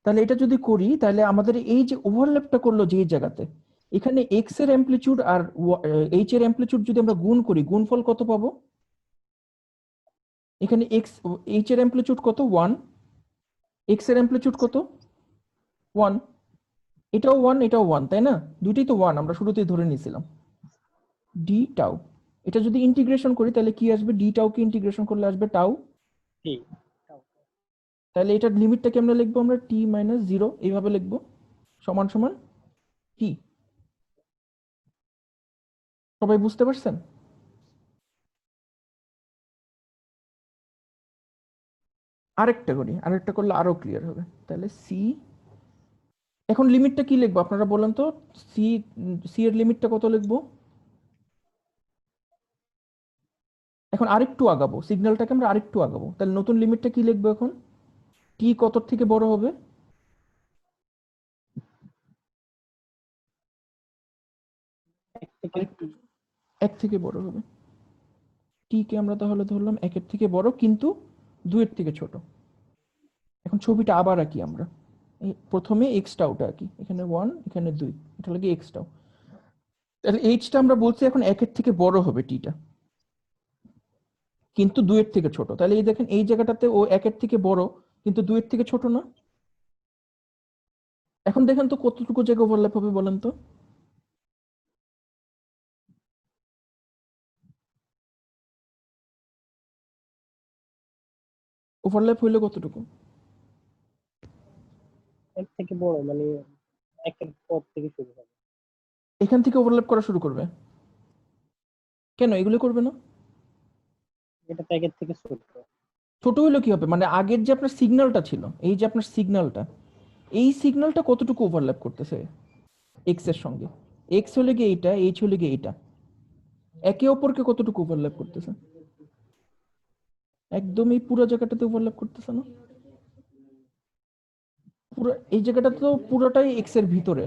তাহলে এটা যদি করি তাহলে আমাদের এই যে ওভারল্যাপটা করলো যে জায়গাতে, এখানে এক্স এর অ্যামপ্লিটিউড আর এইচ এর অ্যামপ্লিটিউড যদি আমরা গুণ করি গুণফল কত পাবো? এখানে এক্স এইচ এর অ্যামপ্লিটিউড কত? 1, এক্স এর অ্যামপ্লিটিউড কত? 1, এটাও 1 এটাও 1, তাই না? দুটোই তো 1 আমরা শুরুতেই ধরে নিয়েছিলাম। ডি টাউ, এটা যদি ইন্টিগ্রেশন করি তাহলে কি আসবে? ডি টাউ কে ইন্টিগ্রেশন করলে আসবে টাউ। টি। তাহলে এটার লিমিটটা কেমনে লিখবো আমরা? টি মাইনাস 0 এইভাবে লিখবো, সমান সমান টি। সবাই বুঝতে পারছেন? আরেকটা করি, আরেকটা করলে আরো ক্লিয়ার হবে। তাহলে সি, এখন লিমিটটা কি লিখবো আপনারা বলেন তো? সি, সি এর লিমিটটা কত লিখবো? এখন আরেকটু আগাবো, সিগন্যালটাকে আমরা আরেকটু আগাবো, তাহলে নতুন লিমিটটা কি লিখবো এখন? টি কত থেকে বড় হবে? এক থেকে আরেকটু এক থেকে বড় হবে। টি কে আমরা তাহলে ধরলাম একের থেকে বড় কিন্তু দুইয়ের থেকে ছোট। এখন ছবিটা আবার আঁকি আমরা। এই প্রথমে এক্স টাউটা আঁকি, এখানে 1 এখানে 2, এটা লাগে এক্স টাউ। তাহলে এইচটা আমরা বলছি এখন একের থেকে বড় হবে টিটা, কিন্তু দুইয়ের থেকে ছোট। তাহলে এই দেখেন এই জায়গাটাতে ও একের থেকে বড় কিন্তু দুইয়ের থেকে ছোট না। এখন দেখেন তো কতটুকু জায়গা ওভারল্যাপ হবে বলেন তো। ওভারল্যাপ হইলে কতটুকু? এর থেকে বড় মানে একের পর থেকে শুরু হবে। এখান থেকে ওভারল্যাপ করা শুরু করবে কেন? এগুলো করবে না? এটা তো একের থেকে ছোট। ছোট হইলে কি হবে? মানে আগের যে আপনার সিগন্যালটা ছিল, এই যে আপনার সিগন্যালটা, এই সিগন্যালটা কতটুকু ওভারল্যাপ করতেছে এক্স এর সঙ্গে? এক্স হলে গিয়ে এইটা, এইচ হলে গিয়ে এইটা, একে অপরকে কতটুকু ওভারল্যাপ করতেছে? একদম এই পুরো জায়গাটাতে ওভারল্যাপ করতেছে না? পুরো এই জায়গাটা তো পুরোটাই এক্স এর ভিতরে,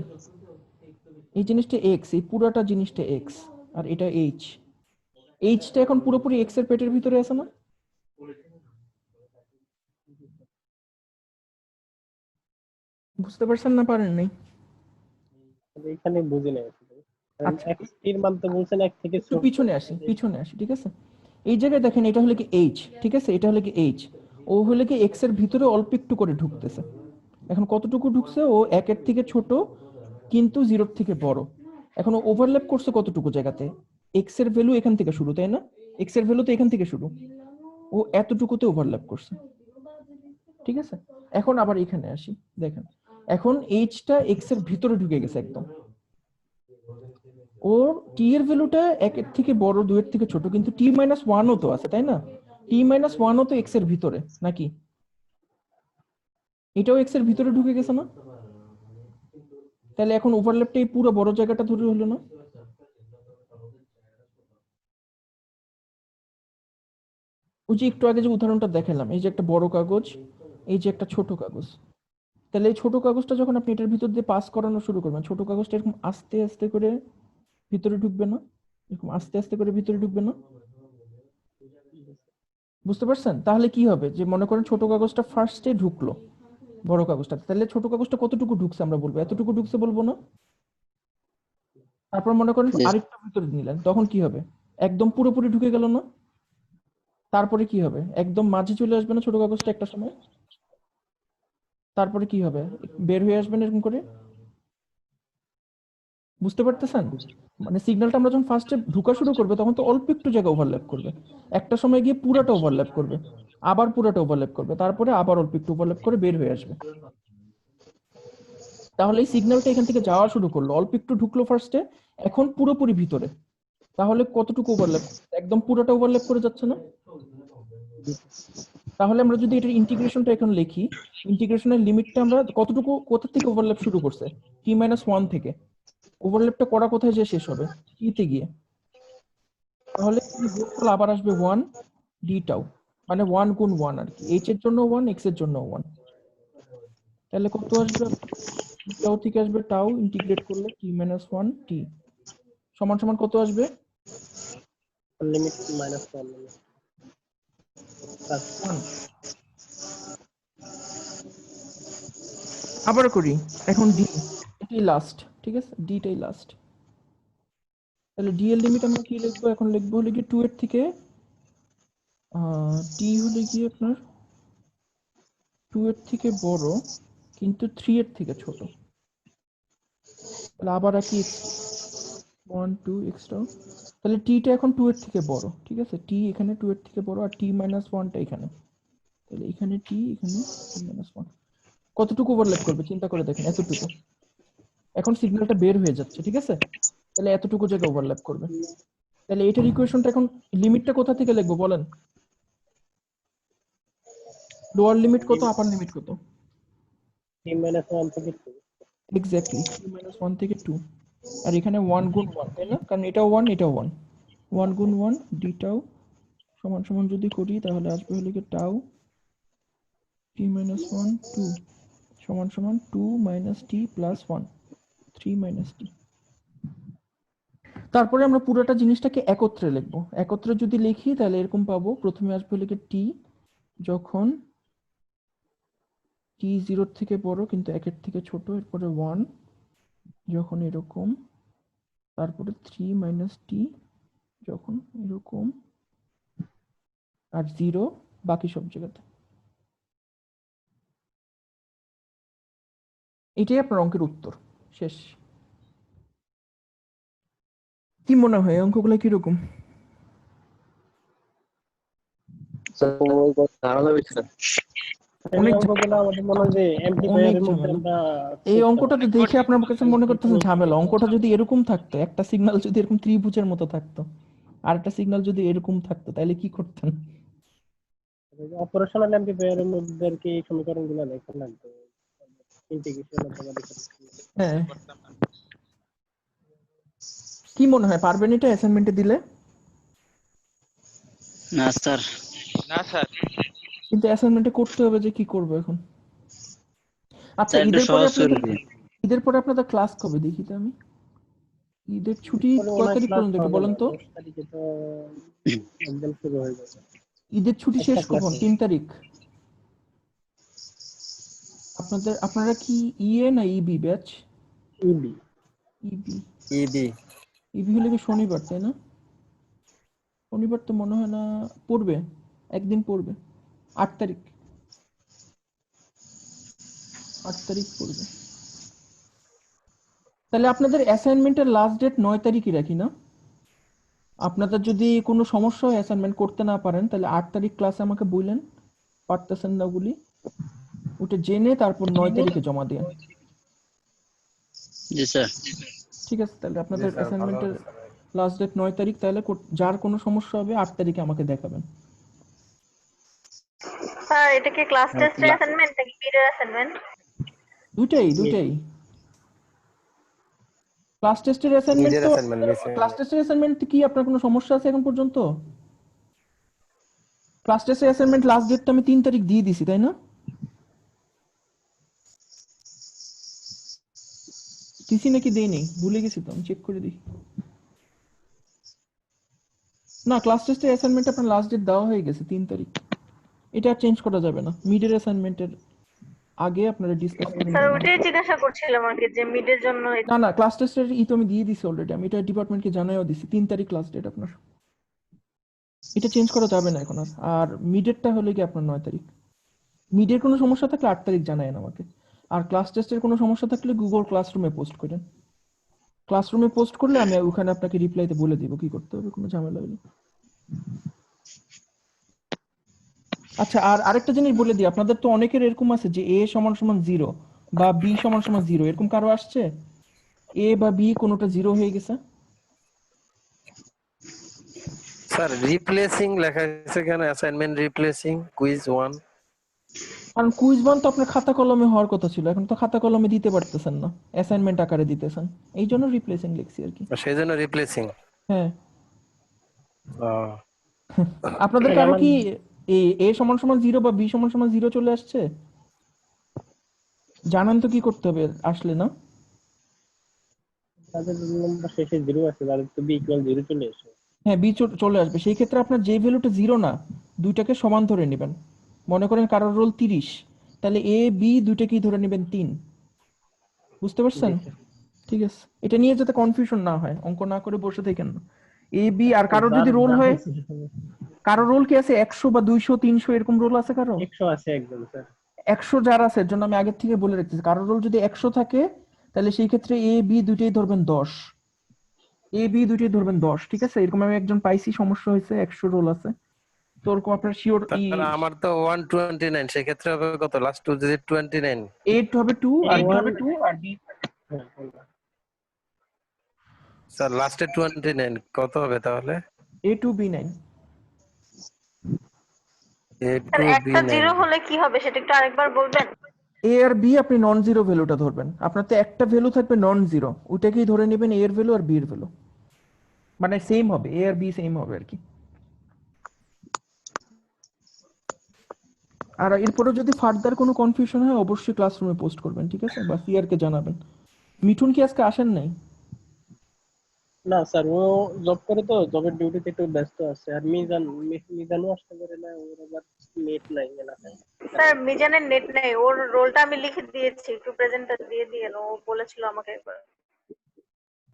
এই জিনিসটা এক্স, এই পুরোটা জিনিসটা এক্স, আর এটা এইচ। এইচটা এখন পুরোপুরি এক্স এর পেটের ভিতরে আছে না? বুঝতে পারছেন না পারেন নাই? তবে এখানে বুঝি নাই আসলে। কারণ আচ্ছা এক্স এর মান তো বলছেন এক থেকে একটু ছোট। পিছনে আসি, পিছনে আসি, ঠিক আছে? এই জায়গায় দেখেন এটা হলো কি এইচ, ঠিক আছে? এটা হলো কি এইচ, ও হলো কি এক্স এর ভিতরে অল্প একটু করে ঢুকতেছে। এখন কতটুকু ঢুকছে? ও একের থেকে ছোট কিন্তু জিরোর থেকে বড়। এখন ও ওভারল্যাপ করছে কতটুকু জায়গাতে? এক্স এর ভ্যালু এখান থেকে শুরু, তাই না? এক্স এর ভ্যালু তো এখান থেকে শুরু, ও এতটুকুতে ওভারল্যাপ করছে, ঠিক আছে? এখন আবার এখানে আসি, দেখেন এখন এইচটা এক্স এর ভিতরে ঢুকে গেছে একদম। ওর টি এর ভ্যালুটা একের থেকে বড় দুইয়ের থেকে ছোট, কিন্তু টি মাইনাস ওয়ানও তো আছে, তাই না? টি মাইনাস ওয়ানও তো এক্স এর ভিতরে নাকি? এটাও এক্স এর ভিতরে ঢুকে গেছে না? তাহলে এখন ওভারল্যাপটা এই পুরো বড় জায়গাটা ধরে হলো না? ওই যে একটু আগে যে উদাহরণটা দেখালাম, এই যে একটা বড় কাগজ, এই যে একটা ছোট কাগজ, তাহলে এই ছোট কাগজটা যখন আপনি এটার ভিতর দিয়ে পাস করানো শুরু করবেন, ছোট কাগজটা এরকম আস্তে আস্তে করে ভিতরে ঢুকবে না? এরকম আস্তে আস্তে করে ভিতরে ঢুকবে না? বুঝতে পারছেন? তাহলে কি হবে, যে মনে করেন ছোট কাগজটা ফার্স্টে ঢুকলো বড় কাগজটা, তাহলে ছোট কাগজটা কতটুকু ঢুকছে আমরা বলবো? এতটুকু ঢুকছে বলবো না? তারপর মনে করেন জি আরেকটা ভিতরে নিলেন, তখন কি হবে? একদম পুরোপুরি ঢুকে গেল না? তারপরে কি হবে? একদম মাঝে চলে আসবে না ছোট কাগজটা একটা সময়? তারপরে কি হবে? বের হয়ে আসবেন এরকম করে। বুঝতে পারতেছেন? মানে সিগন্যালটা আমরা যখন ফার্স্টে ঢুকা শুরু করবে তখন তো অল্প একটু জায়গা ওভারল্যাপ করবে, একটা সময় গিয়ে পুরাটা ওভারল্যাপ করবে, আবার পুরাটা ওভারল্যাপ করবে, তারপরে আবার অল্প একটু ওভারল্যাপ করে বের হয়ে আসবে। তাহলে এই সিগন্যালটা এখান থেকে যাওয়া শুরু করলো, অল্প একটু ঢুকলো ফার্স্টে, এখন পুরোপুরি ভিতরে, তাহলে কতটুকু ওভারল্যাপ? একদম পুরোটা ওভারল্যাপ করে যাচ্ছে না? তাহলে আমরা যদি এটার ইন্টিগ্রেশনটা এখন লিখি, ইন্টিগ্রেশনের লিমিটটা আমরা কতটুকু, কোথা থেকে ওভারল্যাপ শুরু করছে? টি মাইনাস ওয়ান থেকে। ওভারল্যাপটা করা কোথায় যে শেষ হবে? টিতে গিয়ে। তাহলে যোগফল আবার আসবে 1 ডি টাউ, মানে 1 গুণ 1 আর কি, এইচ এর জন্য 1, এক্স এর জন্য 1। তাহলে কত আসবে? টাউ থেকে আসবে টাউ, ইন্টিগ্রেট করলে টি মাইনাস 1 টি সমান সমান কত আসবে? Limit minus 1 plus 1। আবার করি, এখন ডি, এটাই লাস্ট, ঠিক আছে? ডিটাই লাস্ট। তাহলে ডি এর লিমিট আমরা কি লিখবো? এখন লিখবো হলো কি 2 এর থেকে টি হলে কি আপনার 2 এর থেকে বড় কিন্তু 3 এর থেকে ছোট। তাহলে আবার কি 1 2 এক্সট্রা, তাহলে টিটা এখন 2 এর থেকে বড়, ঠিক আছে? টি এখানে 2 এর থেকে বড়, আর টি মাইনাস 1টা এখানে, তাহলে এখানে টি, এখানে টি মাইনাস 1। কতটুকু ওভারল্যাপ করবে চিন্তা করে দেখেন, এতটুকু। এখন সিগন্যালটা বের হয়ে যাচ্ছে, ঠিক আছে? তাহলে এতটুকু জায়গা ওভারল্যাপ করবে। তাহলে এটার ইকুয়েশনটা এখন লিমিটটা কোথা থেকে লিখবো বলেন? লোয়ার লিমিট কত, আপার লিমিট কত? টি মাইনাস 1 থেকে 2। এক্স্যাক্টলি টি মাইনাস 1 থেকে 2। আর এখানে 1 গুণ 1, তাই না? কারণ এটাও 1 এটাও 1, 1 গুণ 1 ডি টাউ সমান সমান যদি করি তাহলে আসবে হলো কি টাউ টি মাইনাস 1 2 সমান সমান 2 মাইনাস টি প্লাস 1 3 মাইনাস টি। তারপরে আমরা পুরোটা জিনিসটাকে একত্রে লিখবো। একত্রে যদি লিখি তাহলে এরকম পাবো, প্রথমে আসবে লিখে টি যখন টি 0 থেকে বড় কিন্তু 1 থেকে ছোট, এরপরে 1 যখন এরকম, তারপরে 3 মাইনাস টি যখন এরকম, আর 0 বাকি সব জায়গাতে। এটাই আপনার অঙ্কের উত্তর, শেষ। কি মনে হয় অঙ্কগুলো কিরকম? এই অনেক অঙ্কগুলো আমাদের মনে হয় যে অনেক অ্যাম্পলিফায়ারের মধ্যে ঝামেলা। আমরা এই করতে অঙ্কটা তো পারি। দেখে আপনার কাছে মনে করতেছেন ঝামেলা, অঙ্কটা যদি এরকম থাকতো, একটা সিগন্যাল যদি এরকম ত্রিভুজের মতো থাকতো, আর একটা সিগন্যাল যদি এরকম থাকতো, তাহলে কি করতেন? অপারেশনাল অ্যাম্পলিফায়ারের মধ্যে আর কি এই সমীকরণগুলো লেখা লাগবে, ইন্টিগ্রেশন অথবা হ্যাঁ, কি মনে হয় পারবেন এটা অ্যাসাইনমেন্টে দিলে? না স্যার, কিন্তু অ্যাসাইনমেন্টে করতে হবে যে, কি করবো এখন? আচ্ছা, স্যার একটু সহজ করে দিন। ঈদের পরে আপনাদের ক্লাস কবে দেখি তো আমি? ঈদের ছুটি কয় তারিখ ক্লাস পর্যন্ত একটু হবে বলেন না, তো? 10 তারিখে তো একদম শুরু হয়ে যাবে। ঈদের ছুটি একটা শেষ ক্লাস কখন? হবে 3 তারিখ? আপনারা কি ইএ না ইবি ব্যাচ? ইবি। ইবি। ইবি ইবি হলে কি শনিবার, তাই না? শনিবার তো মনে হয় না পড়বে, একদিন পড়বে। 8 তারিখ, 8 তারিখ পড়বে। তাহলে আপনাদের অ্যাসাইনমেন্টের লাস্ট ডেট 9 তারিখই রাখি না? আপনাদের যদি কোনো সমস্যা হয়, অ্যাসাইনমেন্ট করতে না পারেন, তাহলে 8 তারিখ ক্লাসে আমাকে বললেন, পারতেছেন না বলি, ওটা জেনে তারপর 9 তারিখে জমা দেন। জি স্যার। ঠিক আছে, তাহলে জি আপনাদের স্যার, ভালো অ্যাসাইনমেন্টের হবে স্যার। লাস্ট ডেট 9 তারিখ, তাহলে যার কোনো সমস্যা হবে 8 তারিখে আমাকে দেখাবেন। স্যার এটা কি ক্লাস টেস্টের অ্যাসাইনমেন্ট নাকি মিডের অ্যাসাইনমেন্ট? দুইটাই। ক্লাস টেস্টের অ্যাসাইনমেন্ট নিজের তো, অ্যাসাইনমেন্ট মিসিং। ক্লাস টেস্টের অ্যাসাইনমেন্ট কি আপনার কোনো সমস্যা আছে এখন পর্যন্ত? ক্লাস টেস্টের অ্যাসাইনমেন্ট লাস্ট ডেটটা আমি 3 তারিখ দিয়ে দিছি, তাই না? দিছি নাকি দেইনি, ভুলে গেছি তো, আমি চেক করে দিই। না, ক্লাস টেস্টের অ্যাসাইনমেন্ট আপনার লাস্ট ডেট দেওয়া হয়ে গেছে 3 তারিখ, এটা আর চেঞ্জ করা যাবে না। মিডের অ্যাসাইনমেন্টের আগে আপনারা ডিসকাস করে স্যার নেবেন। ওটাই জিজ্ঞাসা করছিলাম আর কি যে মিডের জন্য না, ক্লাস টেস্টের তো আমি দিয়ে দিছি অলরেডি, আমি এটা ডিপার্টমেন্টকে জানাইও দিছি, 3 তারিখ লাস্ট ডেট আপনার, এটা চেঞ্জ করা যাবে না এখন আর। আর মিডেরটা হলে কি আপনার 9 তারিখ। মিডের কোনো সমস্যা থাকলে 8 তারিখ জানায়েন আমাকে। আর ক্লাস টেস্টের কোনো সমস্যা থাকলে গুগল ক্লাসরুমে পোস্ট করেন। ক্লাসরুমে পোস্ট করলে আমি ওখানে আপনাকে রিপ্লাইতে বলে দিব কি করতে হবে, কোনো ঝামেলা হলে। আচ্ছা, আর আরেকটা জিনিস বলে দিই, আপনাদের তো অনেকের এরকম আছে যে a সমান সমান 0 বা b সমান সমান 0, এরকম কারো আসছে a বা b কোনোটা 0 হয়ে গেছে? স্যার রিপ্লেসিং লেখা আছে কেন? Assignment replacing quiz 1। কারণ কুইজ 1 তো আপনার খাতা কলমে হওয়ার কথা ছিল, এখন তো খাতা কলমে দিতে পারতেছেন না, অ্যাসাইনমেন্ট আকারে দিতেছেন, এই জন্য রিপ্লেসিং লিখছি আর কি। সেই জন্য রিপ্লেসিং। হ্যাঁ, ও আপনাদের কারো কি a সমান সমান 0 বা b সমান সমান 0 চলে আসছে? জানান তো কি করতে হবে আসলে, না? তাদের নম্বর শেষে 0 আছে, তাদের তো b = 0 চলে আসে। হ্যাঁ, বি চলে আসবে, সেই ক্ষেত্রে আপনার যে ভ্যালুটা 0 না, দুইটাকে সমান ধরে নেবেন। মনে করেন কারোর রোল 30, তাহলে এ বি দুইটাকেই ধরে নেবেন 3। বুঝতে পারছেন? ঠিক আছে, এটা নিয়ে যাতে কনফিউশন না হয়, অঙ্ক না করে বসে থাকেন না। এ বি, আর কারোর যদি রোল হয়, কারোর রোল কি আছে 100 বা 200 300 এরকম রোল আছে কারো? 100 আছে একদম স্যার। 100 যার আছে, এর জন্য আমি আগের থেকে বলে রাখতেছি, কারোর রোল যদি 100 থাকে তাহলে সেই ক্ষেত্রে এ বি দুইটাই ধরবেন 10, এ বি দুইটাই ধরবেন 10। ঠিক আছে, এরকম আমি একজন পাইছি, সমস্যা হয়েছে, 100 রোল আছে, তো ওরকম আপনার শিওর তাহলে আমার তো 129, সেক্ষেত্রে হবে কত? Last 2 digit 29। 8 হবে 2 আর স্যার লাস্টে 29 কত হবে তাহলে? A2B9। A স্যার to একটা B9। জিরো হলে কি হবে সেটা একটু আরেকবার বলবেন? এ আর বি আপনি নন জিরো ভ্যালুটা ধরবেন, আপনার তো একটা ভ্যালু থাকবে নন জিরো, ওইটাকেই ধরে নেবেন এ এর ভ্যালু আর বি এর ভ্যালু, মানে সেম হবে, এ আর বি সেম হবে আর কি। আর এরপরে যদি ফার্দার কোনো কনফিউশন হয় অবশ্যই ক্লাসরুমে পোস্ট করবেন, ঠিক আছে, বা সিআর কে জানাবেন। মিঠুন কি আজকে আসেন নাই? না স্যার, ও জব করে তো, জবের ডিউটিতে একটু ব্যস্ত আছে। আর মিজানও আসতে পারে না, ওর আবার নেট নাই এলাকায়। স্যার মিজানের নেট নেই, ওর রোলটা আমি লিখে দিয়েছি, একটু প্রেজেন্টটা দিয়ে দিয়েন, ও বলেছিল আমাকে একবার।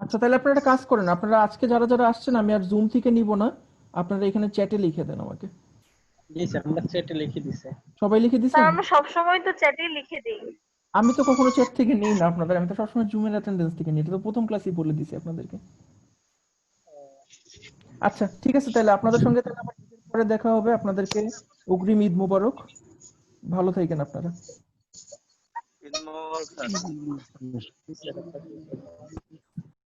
আচ্ছা তাহলে আপনারা একটা কাজ করেন, আপনারা আজকে যারা যারা আসছেন আমি আর জুম থেকে নিব না, আপনারা এখানে চ্যাটে লিখে দেন আমাকে। জি স্যার, আমরা চ্যাটে লিখে দিছে। সবাই লিখে স্যার দিছেন? আমরা সবসময় তো চ্যাটেই লিখে দিই। আমি তো কখনো চ্যাট থেকে নেই না আপনাদের, আমি তো সবসময় জুমের অ্যাটেন্ডেন্স থেকে নিই, এটা তো প্রথম ক্লাসেই বলে দিছি আপনাদেরকে। আচ্ছা ঠিক আছে, তাহলে আপনাদের সঙ্গে তাহলে আমার ঈদের পরে দেখা হবে। আপনাদেরকে অগ্রিম ঈদ মোবারক, ভালো থাকেন আপনারা। জি স্যার।